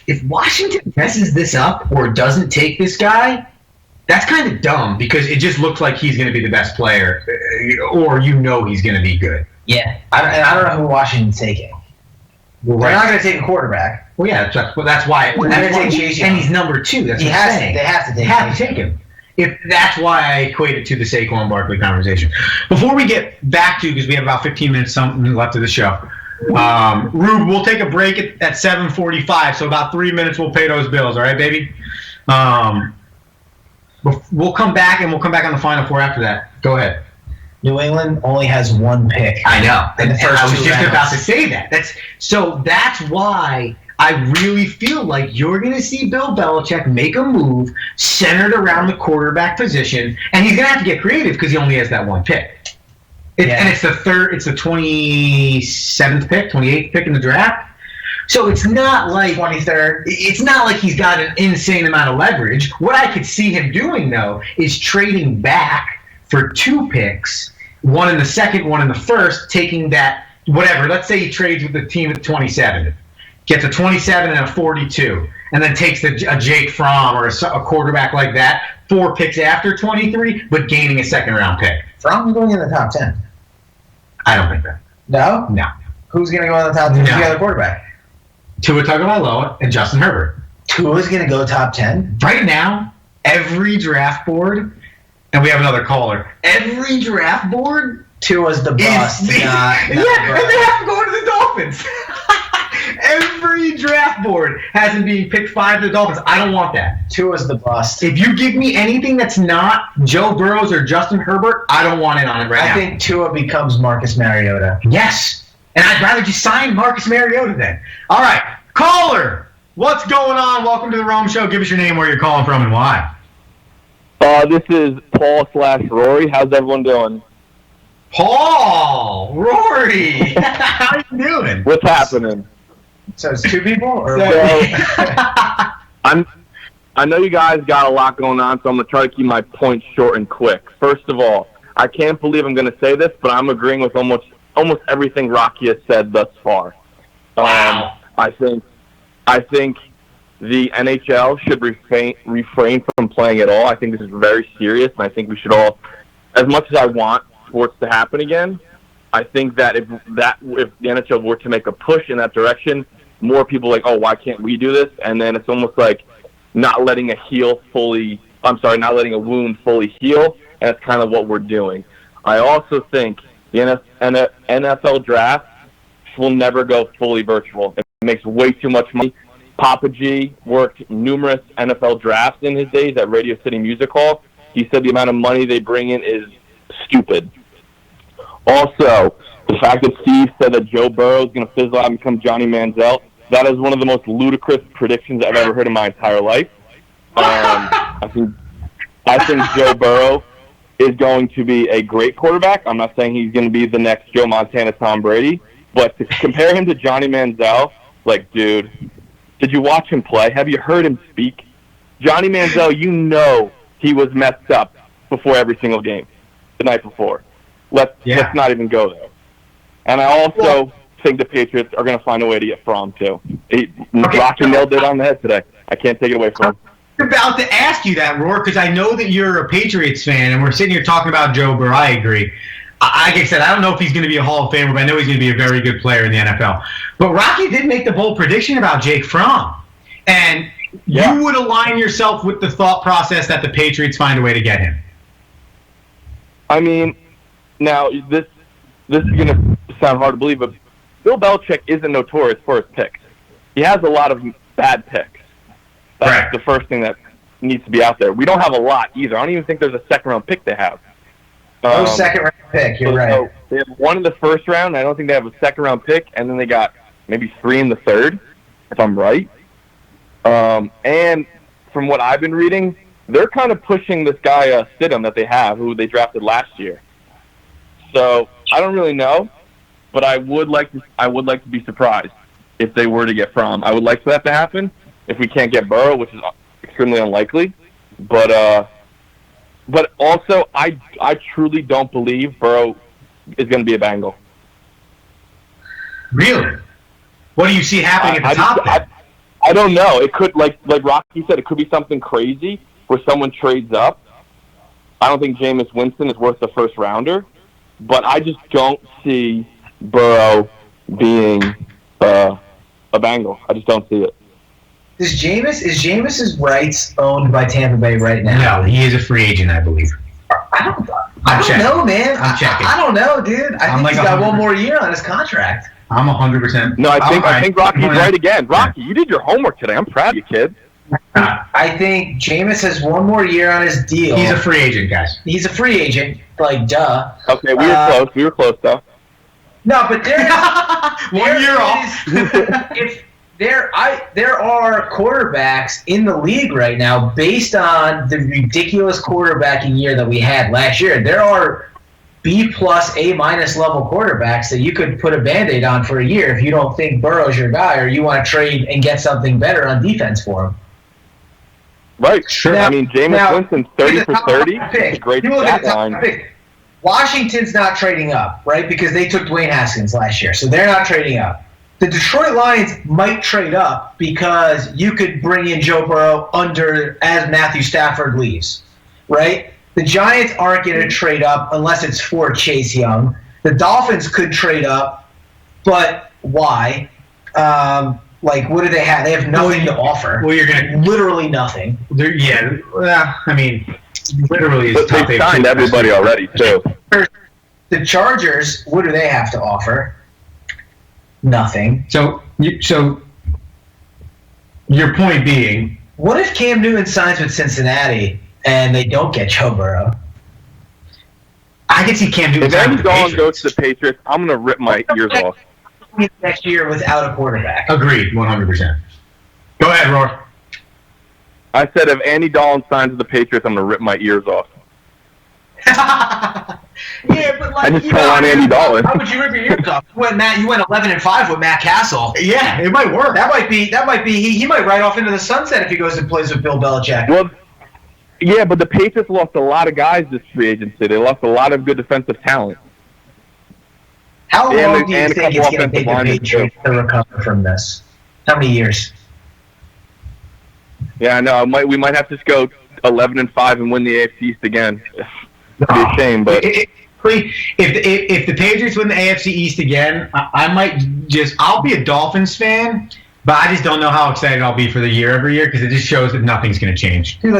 if Washington messes this up or doesn't take this guy, that's kind of dumb because it just looks like he's going to be the best player or he's going to be good. Yeah. I don't know who Washington's taking. Well, They're not going to take a quarterback. Well, yeah, that's why. They're going to take Chase Young. And he's number 2. That's He what has I'm to. saying. They have to take. They have to take him. If that's why I equate it to the Saquon Barkley conversation. Before we get back to, because we have about 15 minutes something left of the show, Rube, we'll take a break at 7:45, so about 3 minutes we'll pay those bills. All right, baby. We'll come back and we'll come back on the Final Four after that. Go ahead. New England only has 1 pick. I know. In the first I was 2 just rounds. about to say that. That's why I really feel like you're going to see Bill Belichick make a move centered around the quarterback position, and he's going to have to get creative because he only has that 1 pick. And it's the 27th pick, 28th pick in the draft. So it's not like 23rd. It's not like he's got an insane amount of leverage. What I could see him doing though is trading back for 2 picks, 1 in the second, 1 in the first, taking that whatever. Let's say he trades with the team at 27, gets a 27 and a 42, and then takes a Jake Fromm or a quarterback like that, 4 picks after 23, but gaining a second-round pick. Fromm's going in the top 10. I don't think that. No? No. Who's going to go in the top 10? Who's the other quarterback? Tua Tagovailoa and Justin Herbert. Tua's going to go top 10? Right now, every draft board, and we have another caller, every draft board Tua's the bust. and they have to go to the Dolphins. Every draft board has him being picked 5 to the Dolphins. I don't want that. Tua's the bust. If you give me anything that's not Joe Burrows or Justin Herbert, I don't want it on it right now. I think Tua becomes Marcus Mariota. Yes. And I'd rather just sign Marcus Mariota then. All right. Caller, what's going on? Welcome to the Rome Show. Give us your name, where you're calling from, and why. This is Paul/Rory. How's everyone doing? Paul, Rory, how you doing? What's happening? So it's 2 people? Or I know you guys got a lot going on, so I'm going to try to keep my points short and quick. First of all, I can't believe I'm going to say this, but I'm agreeing with almost everything Rocky has said thus far. Wow. I think the NHL should refrain from playing at all. I think this is very serious, and I think we should all, as much as I want sports to happen again, I think that if the NHL were to make a push in that direction, more people are like, oh, why can't we do this? And then it's almost like not letting a wound fully heal, and that's kind of what we're doing. I also think the NFL draft will never go fully virtual. It makes way too much money. Papa G worked numerous NFL drafts in his days at Radio City Music Hall. He said the amount of money they bring in is stupid. Also, the fact that Steve said that Joe Burrow is going to fizzle out and become Johnny Manziel, that is one of the most ludicrous predictions I've ever heard in my entire life. I think Joe Burrow is going to be a great quarterback. I'm not saying he's going to be the next Joe Montana, Tom Brady, but to compare him to Johnny Manziel, like, dude, did you watch him play? Have you heard him speak? Johnny Manziel, you know he was messed up before every single game, the night before. Let's not even go there. And I also think the Patriots are going to find a way to get Fromm, too. Rocky nailed it on the head today. I can't take it away from him. I'm about to ask you that, Roar, because I know that you're a Patriots fan, and we're sitting here talking about Joe Burrow. I agree. Like I said, I don't know if he's going to be a Hall of Famer, but I know he's going to be a very good player in the NFL. But Rocky did make the bold prediction about Jake Fromm. And you would align yourself with the thought process that the Patriots find a way to get him. I mean, now, this is going to sound hard to believe, but Bill Belichick isn't notorious for his picks. He has a lot of bad picks. That's the first thing that needs to be out there. We don't have a lot either. I don't even think there's a second-round pick they have. No second-round pick, you're right. So they have 1 in the first round. I don't think they have a second-round pick, and then they got maybe 3 in the third, if I'm right. And from what I've been reading, they're kind of pushing this guy Stidham that they have, who they drafted last year. So I don't really know, but I would like to be surprised if they were to get Fromm. I would like for that to happen. If we can't get Burrow, which is extremely unlikely, but also I truly don't believe Burrow is going to be a Bengal. Really? What do you see happening at the top then? I don't know. It could, like Rocky said, it could be something crazy where someone trades up. I don't think Jameis Winston is worth the first rounder, but I just don't see Burrow being a Bengal. I just don't see it. Is Jameis's rights owned by Tampa Bay right now? No, he is a free agent, I believe. I don't know, man. I'm checking. I don't know, dude. I I'm think like he's got 100%. one more year on his contract. I'm 100%. No, I think Rocky's right again. Rocky, you did your homework today. I'm proud of you, kid. I think Jameis has one more year on his deal. He's a free agent, guys. He's a free agent, like duh. Okay, we were close. We were close, though. No, but there 1 year off. If there are quarterbacks in the league right now based on the ridiculous quarterbacking year that we had last year. There are B+, A- level quarterbacks that you could put a Band-Aid on for a year if you don't think Burrow's your guy or you want to trade and get something better on defense for him. Right. Sure. Now- I mean, Jameis Winston's 30 for 30. It's a great You look at stat the top line. pick. Washington's not trading up, right? Because they took Dwayne Haskins last year, so they're not trading up. The Detroit Lions might trade up because you could bring in Joe Burrow as Matthew Stafford leaves, right? The Giants aren't going to trade up unless it's for Chase Young. The Dolphins could trade up, but why? What do they have? They have nothing to offer. Well, you're going to... Literally nothing. Yeah, well, I mean, literally is But tough. they signed everybody already, too. The Chargers, what do they have to offer? Nothing. So your point being... What if Cam Newton signs with Cincinnati and they don't get Joe Burrow? I can see Cam Newton If sign Andy with the Dalton Patriots. goes to the Patriots, I'm going to rip my ears off. Next year without a quarterback. Agreed, 100%. Go ahead, Roar. I said if Andy Dalton signs with the Patriots, I'm going to rip my ears off. Yeah, but I just don't want Andy Dalton. How would you rip your ears off? You went 11-5 with Matt Castle. Yeah, it might work. That might be. He might ride off into the sunset if he goes and plays with Bill Belichick. Well, yeah, but the Patriots lost a lot of guys this free agency. They lost a lot of good defensive talent. How and long do you a think couple it's going to offensive take the linemen, Patriots to recover from this? How many years? Yeah, I know. We might have to just go 11-5 and win the AFC East again. It'd be a shame, but If the Patriots win the AFC East again, I might I'll be a Dolphins fan, but I just don't know how excited I'll be for the year every year because it just shows that nothing's going to change. Dude,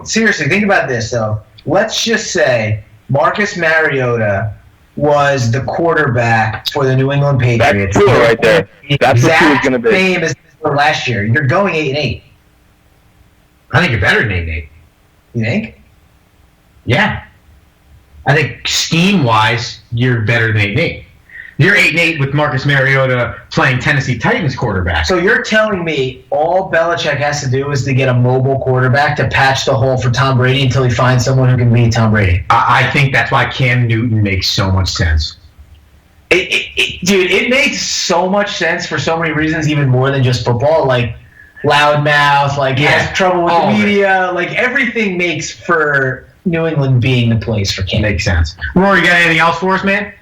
seriously, think about this, though. Let's just say Marcus Mariota was the quarterback for the New England Patriots. that's Tua right there. That's what Tua's going to be. Same as last year. You're going 8-8. I think you're better than 8-8. You think? Yeah. I think scheme-wise, you're better than 8-8. You're 8-8 with Marcus Mariota playing Tennessee Titans quarterback. So you're telling me all Belichick has to do is to get a mobile quarterback to patch the hole for Tom Brady until he finds someone who can beat Tom Brady? I think that's why Cam Newton makes so much sense. Dude, it makes so much sense for so many reasons, even more than just football. Like loudmouth, has trouble with the media. Like everything makes for New England being the place for Cam. Makes sense. Rory, you got anything else for us, man?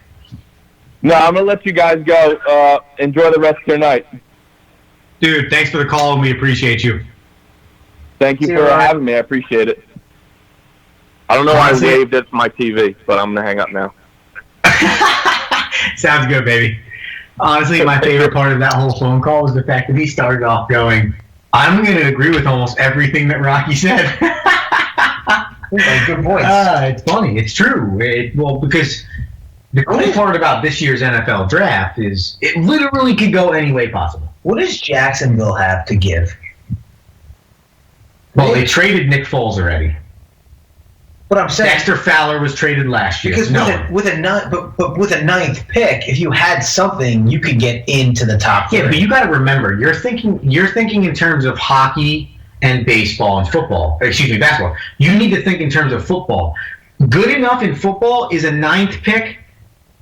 No, I'm going to let you guys go. Enjoy the rest of your night. Dude, thanks for the call, and we appreciate you. Thank you for having me. I appreciate it. I don't know why I waved at my TV, but I'm going to hang up now. Sounds good, baby. Honestly, my favorite part of that whole phone call was the fact that he started off going, I'm going to agree with almost everything that Rocky said. Good points. It's funny. It's true. Because the cool part about this year's NFL draft is it literally could go any way possible. What does Jacksonville have to give? Well, they traded Nick Foles already. But I'm saying Dexter Fowler was traded last year. because with a ninth pick, if you had something, you could get into the top. Yeah, 30. but you got to remember, you're thinking in terms of hockey and baseball and football. Excuse me, basketball. You need to think in terms of football. Good enough in football is a ninth pick,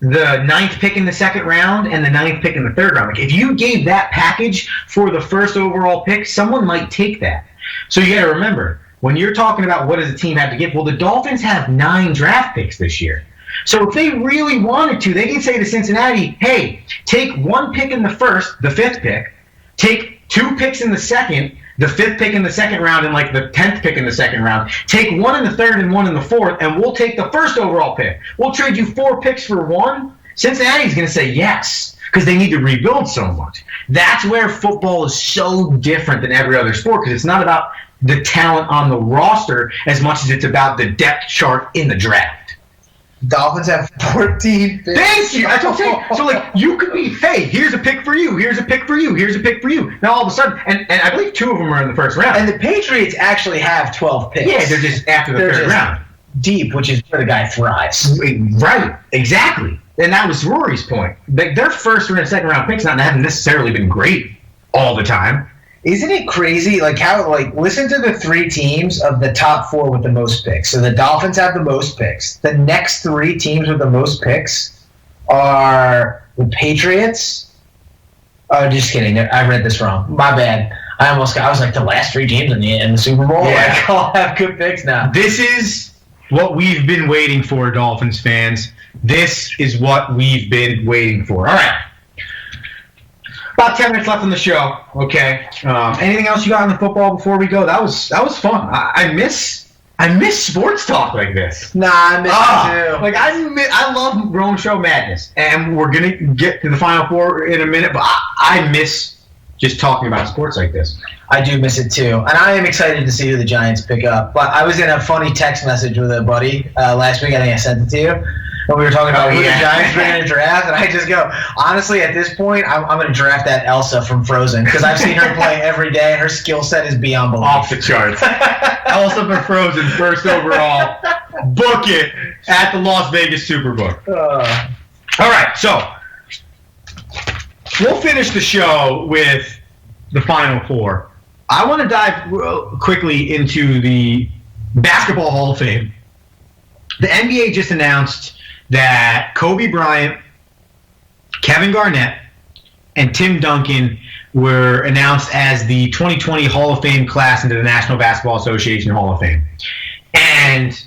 the ninth pick in the second round, and the ninth pick in the third round. Like if you gave that package for the first overall pick, someone might take that. So you got to remember, when you're talking about what does a team have to give, well, the Dolphins have 9 draft picks this year. So if they really wanted to, they could say to Cincinnati, hey, take 1 pick in the first, the 5th pick, take 2 picks in the second, the 5th pick in the second round, and like the 10th pick in the second round. Take 1 in the third and 1 in the fourth, and we'll take the first overall pick. We'll trade you 4 picks for 1. Cincinnati's going to say yes. because they need to rebuild so much. That's where football is so different than every other sport, because it's not about the talent on the roster as much as it's about the depth chart in the draft. Dolphins have 14 picks. Thank you. That's what I'm saying. So, like, you could be, hey, here's a pick for you, here's a pick for you, here's a pick for you. Now, all of a sudden, and I believe 2 of them are in the first round. And the Patriots actually have 12 picks. Yeah, they're just after the third round. Deep, which is where the guy thrives. Right, exactly. And that was Rory's point. Their first and second round picks haven't necessarily been great all the time. Isn't it crazy? Like how, like, listen to the 3 teams of the top 4 with the most picks. So the Dolphins have the most picks. The next 3 teams with the most picks are the Patriots. Oh, just kidding. I read this wrong. My bad. I was like, the last 3 teams in the Super Bowl? Yeah. Like, all have good picks now. This is what we've been waiting for, Dolphins fans. This is what we've been waiting for. All right. About 10 minutes left on the show. Okay. Anything else you got on the football before we go? That was fun. I miss sports talk like this. Nah, I miss it too. Like I love Rome Show Madness, and we're gonna get to the Final Four in a minute. But I miss just talking about sports like this. I do miss it too, and I am excited to see who the Giants pick up. But I was in a funny text message with a buddy last week. I think I sent it to you. And we were talking about who the Giants were going to draft, and I just go, honestly, at this point, I'm going to draft that Elsa from Frozen, because I've seen her play every day, and her skill set is beyond belief. Off the charts. Elsa from Frozen, first overall. Book it at the Las Vegas Superbook. All right, so we'll finish the show with the Final Four. I want to dive quickly into the Basketball Hall of Fame. The NBA just announced that Kobe Bryant, Kevin Garnett, and Tim Duncan were announced as the 2020 Hall of Fame class into the National Basketball Association Hall of Fame. And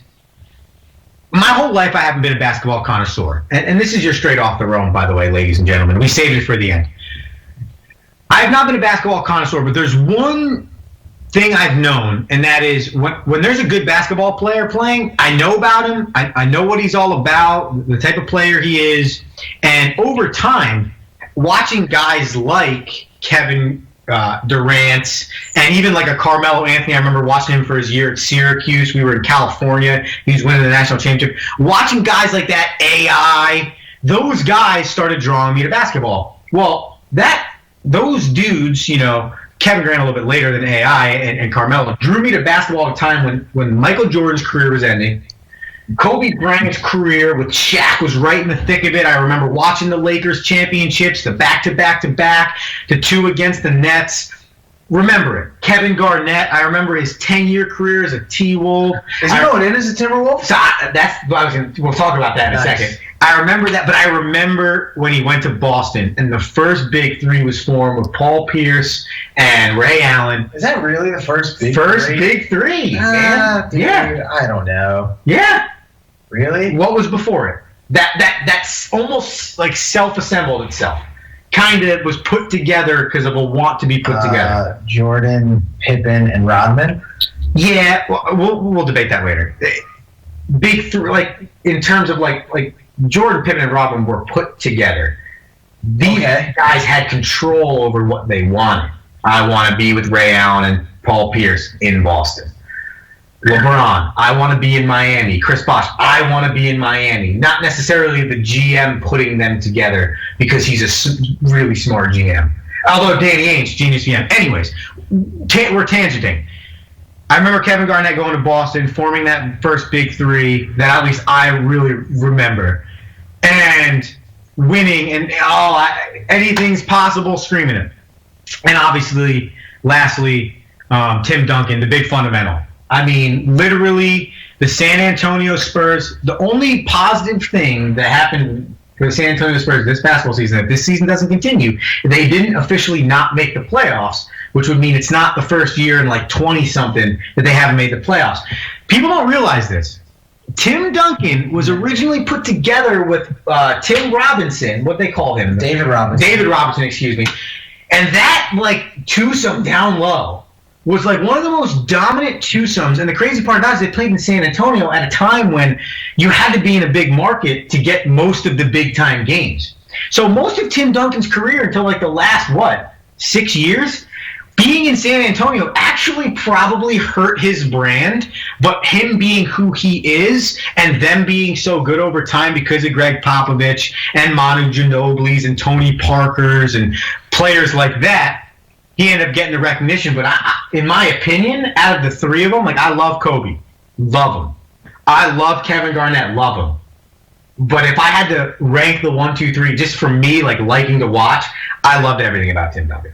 my whole life I haven't been a basketball connoisseur. And this is just straight off the Rome, by the way, ladies and gentlemen. We saved it for the end. I've not been a basketball connoisseur, but there's one thing I've known, and that is when there's a good basketball player playing, I know about him. I know what he's all about, the type of player he is. And over time, watching guys like Kevin Durant and even like a Carmelo Anthony, I remember watching him for his year at Syracuse. We were in California. He was winning the national championship. Watching guys like that, AI, those guys started drawing me to basketball. Well, those dudes, Kevin Durant a little bit later than AI and Carmelo, drew me to basketball at a time when Michael Jordan's career was ending. Kobe Bryant's career with Shaq was right in the thick of it. I remember watching the Lakers championships, the back-to-back-to-back, the 2 against the Nets. Remember it. Kevin Garnett, I remember his 10-year career as a T-Wolf. Is he going in as a Timberwolf? So we'll talk about that in a second. I remember that, but I remember when he went to Boston, and the first big 3 was formed with Paul Pierce and Ray Allen. Is that really the first big big 3, man? Dude, yeah. I don't know. Yeah. Really? What was before it? That's almost like self-assembled itself. Kind of was put together because of a want to be put together. Jordan, Pippen, and Rodman? Yeah, we'll debate that later. Big 3, like in terms of like Jordan, Pippen, and Rodman were put together. These guys had control over what they wanted. I want to be with Ray Allen and Paul Pierce in Boston. LeBron, I want to be in Miami. Chris Bosh, I want to be in Miami. Not necessarily the GM putting them together because he's a really smart GM. Although Danny Ainge, genius GM. Anyways, we're tangenting. I remember Kevin Garnett going to Boston, forming that first big 3 that at least I really remember. And winning and anything's possible, screaming it. And obviously, lastly, Tim Duncan, the big fundamental. I mean, literally, the San Antonio Spurs, the only positive thing that happened for the San Antonio Spurs this basketball season, if this season doesn't continue, they didn't officially not make the playoffs, which would mean it's not the first year in like 20-something that they haven't made the playoffs. People don't realize this. Tim Duncan was originally put together with Tim Robinson, what they call him? David Robinson, excuse me. And that, like, twosome down low was like one of the most dominant twosomes. And the crazy part about it is they played in San Antonio at a time when you had to be in a big market to get most of the big-time games. So most of Tim Duncan's career until like the last, 6 years, being in San Antonio actually probably hurt his brand, but him being who he is and them being so good over time because of Greg Popovich and Manu Ginobili's and Tony Parker's and players like that, he ended up getting the recognition. But in my opinion, out of the three of them, like I love Kobe. Love him. I love Kevin Garnett. Love him. But if I had to rank the 1, 2, 3, just for me, like liking to watch, I loved everything about Tim Duncan.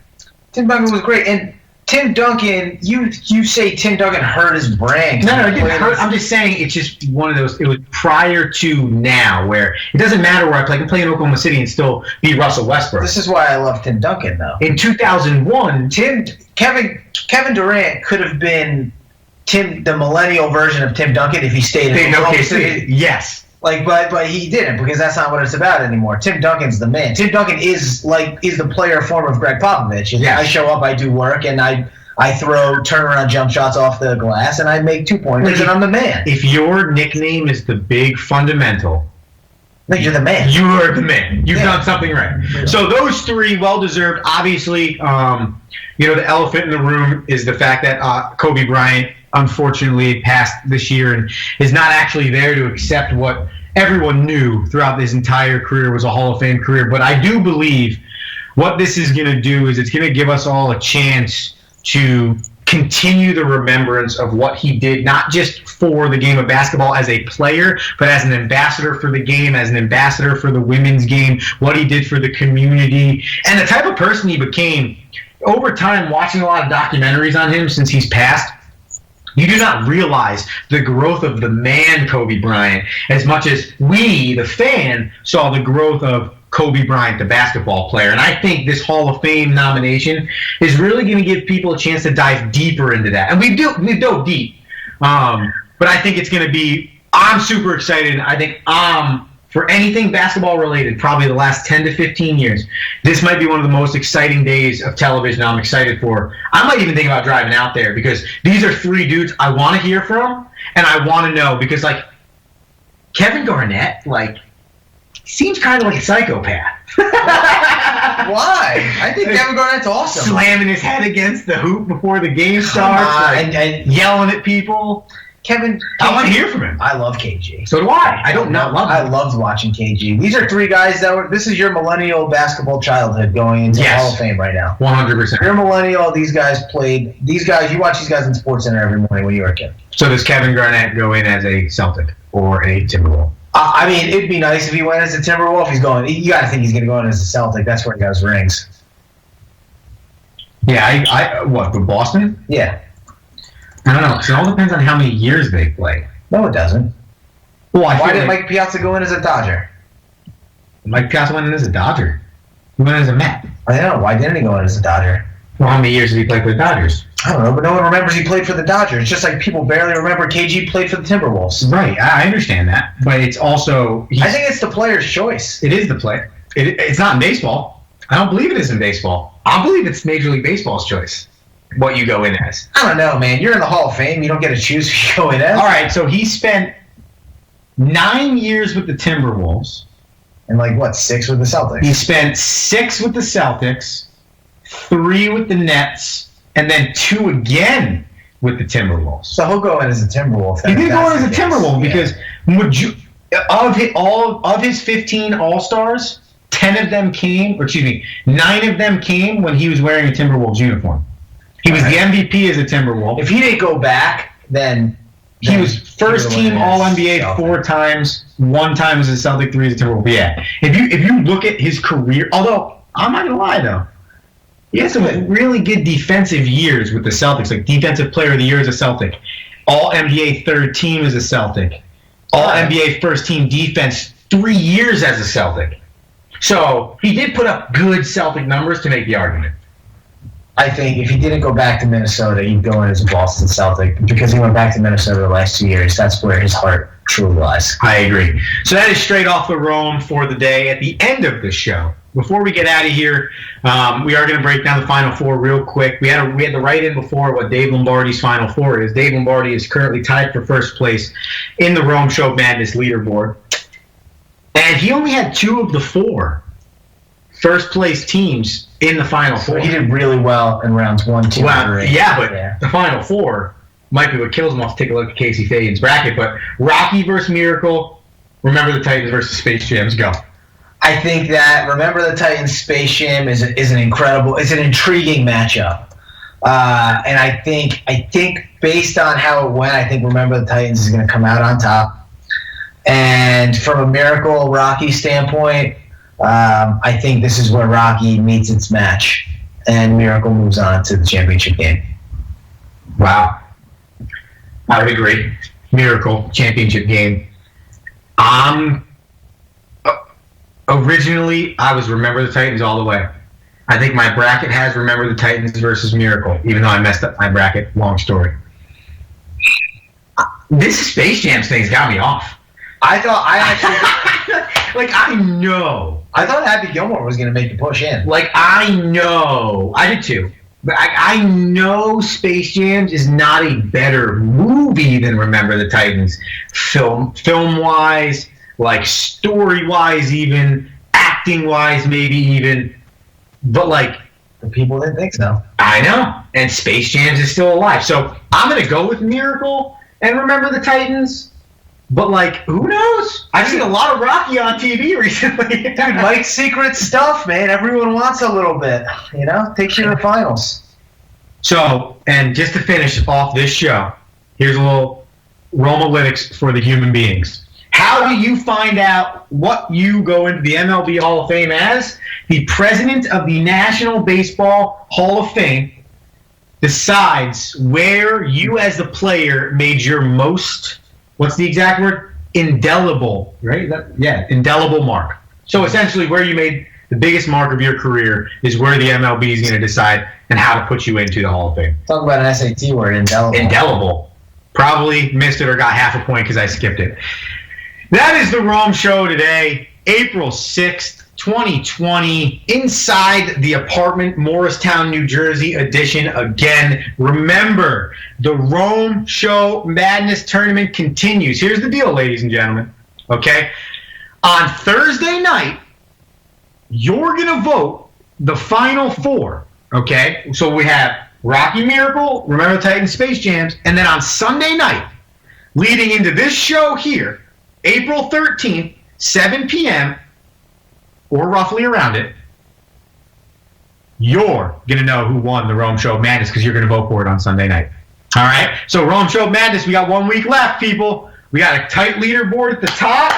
Tim Duncan was great. And Tim Duncan, you say Tim Duncan hurt his brand. No, it didn't hurt. I'm just saying it's just one of those. It was prior to now where it doesn't matter where I play. I can play in Oklahoma City and still be Russell Westbrook. This is why I love Tim Duncan, though. In 2001, Kevin Durant could have been the millennial version of Tim Duncan if he stayed in Oklahoma City. Yes. But he didn't, because that's not what it's about anymore. Tim Duncan's the man. Tim Duncan is the player form of Greg Popovich. Yes. I show up, I do work, and I throw turnaround jump shots off the glass, and I make 2-pointers, and I'm the man. If your nickname is the big fundamental, like you're the man. You are the man. You've done something right. Yeah. So those three, well-deserved. Obviously, the elephant in the room is the fact that Kobe Bryant unfortunately passed this year and is not actually there to accept what everyone knew throughout his entire career was a Hall of Fame career. But I do believe what this is going to do is it's going to give us all a chance to continue the remembrance of what he did, not just for the game of basketball as a player, but as an ambassador for the game, as an ambassador for the women's game, what he did for the community, and the type of person he became. Over time, watching a lot of documentaries on him since he's passed, you do not realize the growth of the man Kobe Bryant as much as we, the fan, saw the growth of Kobe Bryant, the basketball player. And I think this Hall of Fame nomination is really going to give people a chance to dive deeper into that. And we dove deep. But I think it's going to be – I'm super excited. I think for anything basketball related, probably the last 10 to 15 years, this might be one of the most exciting days of television I'm excited for. I might even think about driving out there because these are three dudes I want to hear from and I want to know because, like, Kevin Garnett, like, seems kind of like a psychopath. Why? I think Kevin Garnett's awesome. Slamming his head against the hoop before the game starts, and yelling at people. I want to hear from him. I love KG. So do I. I don't not love him. I loved watching KG. These are three guys this is your millennial basketball childhood going into the Hall of Fame right now. 100%. You're a millennial. These guys, you watch these guys in SportsCenter every morning when you were a kid. So does Kevin Garnett go in as a Celtic or a Timberwolf? I mean, it'd be nice if he went as a Timberwolf. You got to think he's going to go in as a Celtic. That's where he got his rings. Yeah, with Boston? Yeah. I don't know. It all depends on how many years they play. No, it doesn't. Well, why did Mike Piazza go in as a Dodger? Mike Piazza went in as a Dodger. He went in as a Met. I know. Why didn't he go in as a Dodger? Well, how many years did he play for the Dodgers? I don't know, but no one remembers he played for the Dodgers. Just like people barely remember KG played for the Timberwolves. Right. I understand that. But it's also... I think it's the player's choice. It is the player. It's not in baseball. I don't believe it is in baseball. I believe it's Major League Baseball's choice. What you go in as. I don't know, man. You're in the Hall of Fame. You don't get to choose who you go in as. All right, so he spent 9 years with the Timberwolves. And 6 with the Celtics? He spent 6 with the Celtics, 3 with the Nets, and then 2 again with the Timberwolves. So he'll go in as a Timberwolf. He did go in as a Timberwolf because of his 15 All-Stars, 9 of them came when he was wearing a Timberwolves uniform. He was the MVP as a Timberwolf. If he didn't go back, then he was first team All-NBA 4 times, 1 time as a Celtic, 3 as a Timberwolf. Yeah. If you look at his career, although I'm not gonna lie though, he had some really good defensive years with the Celtics, like Defensive Player of the Year as a Celtic, All-NBA 3rd team as a Celtic, All-NBA first team defense 3 years as a Celtic. So he did put up good Celtic numbers to make the argument. I think if he didn't go back to Minnesota, he'd go in as a Boston Celtic because he went back to Minnesota the last 2 years. That's where his heart truly lies. I agree. So that is straight off the Rome for the day. At the end of the show, before we get out of here, we are going to break down the Final Four real quick. We had the write-in before what Dave Lombardi's Final Four is. Dave Lombardi is currently tied for first place in the Rome Show Madness leaderboard. And he only had 2 of the 4 first place teams in the Final So Four. he did really well in rounds 1, 2, Well, 3. yeah, but the Final Four might be what kills him. I'll take a look at Casey Fagan's bracket. But Rocky versus Miracle, Remember the Titans versus Space Jams, go. I think that Remember the Titans Space Jam is an intriguing matchup. And I think based on how it went, I think Remember the Titans is going to come out on top. And from a Miracle Rocky standpoint, I think this is where Rocky meets its match, and Miracle moves on to the championship game. Wow. I would agree. Miracle championship game. Originally, I was Remember the Titans all the way. I think my bracket has Remember the Titans versus Miracle, even though I messed up my bracket. Long story. This Space Jams thing's got me off. I thought Happy Gilmore was going to make the push in. I did too. But I know Space Jams is not a better movie than Remember the Titans. Film-wise, story-wise even, acting-wise maybe even. But the people didn't think so. I know. And Space Jams is still alive. So I'm going to go with Miracle and Remember the Titans. But, who knows? I've seen a lot of Rocky on TV recently. Dude, Mike's secret stuff, man. Everyone wants a little bit. Takes you to the finals. So, and just to finish off this show, here's a little Romalytics for the human beings. How do you find out what you go into the MLB Hall of Fame as? The president of the National Baseball Hall of Fame decides where you as the player made your most, what's the exact word? Indelible, right? Indelible mark. So essentially where you made the biggest mark of your career is where the MLB is going to decide and how to put you into the Hall of Fame. Talk about an SAT word, indelible. Indelible. Probably missed it or got half a point because I skipped it. That is the Rome Show today, April 6th, 2020, inside the apartment, Morristown, New Jersey edition again. Remember, the Rome Show Madness Tournament continues. Here's the deal, ladies and gentlemen. Okay? On Thursday night, you're going to vote the Final Four. Okay? So we have Rocky Miracle, Remember the Titans, Space Jams, and then on Sunday night, leading into this show here, April 13th, 7 p.m., or roughly around it, you're going to know who won the Rome Show Madness because you're going to vote for it on Sunday night. All right? So Rome Show Madness, we got 1 week left, people. We got a tight leaderboard at the top.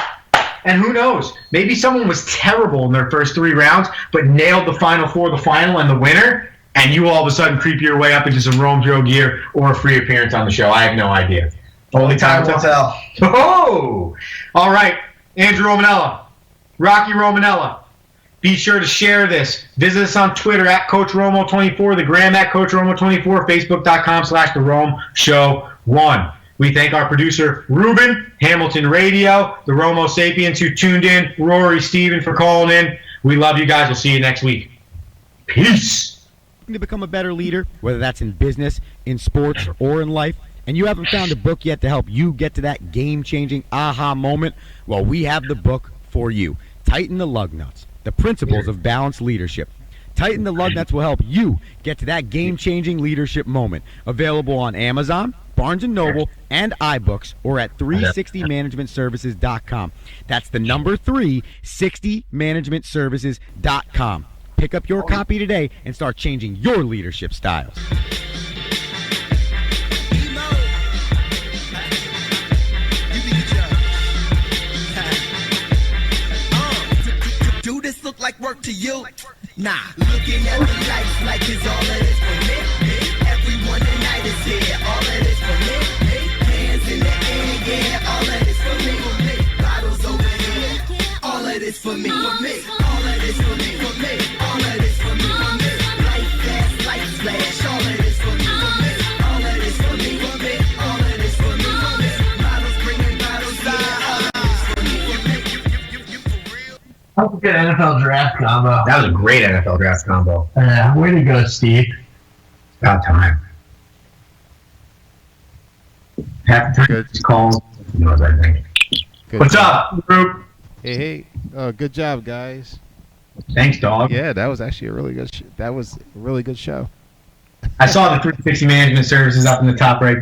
And who knows? Maybe someone was terrible in their first 3 rounds, but nailed the Final Four, the final, and the winner, and you all of a sudden creep your way up into some Rome Show gear or a free appearance on the show. I have no idea. Only time will tell. Oh! All right. Andrew Romanella, Rocky Romanella. Be sure to share this. Visit us on Twitter at Coach Romo24, the gram at Coach Romo24, Facebook.com/The Rome Show 1. We thank our producer, Ruben, Hamilton Radio, the Romo Sapiens who tuned in, Rory, Steven for calling in. We love you guys. We'll see you next week. Peace. To become a better leader, whether that's in business, in sports, or in life, and you haven't found a book yet to help you get to that game-changing aha moment, well, we have the book for you. Tighten the Lug Nuts, the principles of balanced leadership. Tighten the Lug Nuts will help you get to that game-changing leadership moment. Available on Amazon, Barnes & Noble, and iBooks, or at 360managementservices.com. That's the number 360managementservices.com. Pick up your copy today and start changing your leadership styles. Do this look like work to you? Nah. Looking at the lights like it's all of this for me. Everyone tonight is here. All of this for me. Hands in the air, yeah. All of this for me. Bottles over here. All of this for me. All of this for me. All of this for me. Light flash, light flash. All of this for me. All of this for me. All of this for me. Bottles bringing bottles here. All of this for me. That was a good NFL draft combo. That was a great NFL draft combo. Way to go, Steve. About time. Half the time it's called. Who knows, I think. Good What's job. up, group? Hey, good job, guys. Thanks, dog. Yeah, that was actually a really good. That was a really good show. I saw the 360 management services up in the top right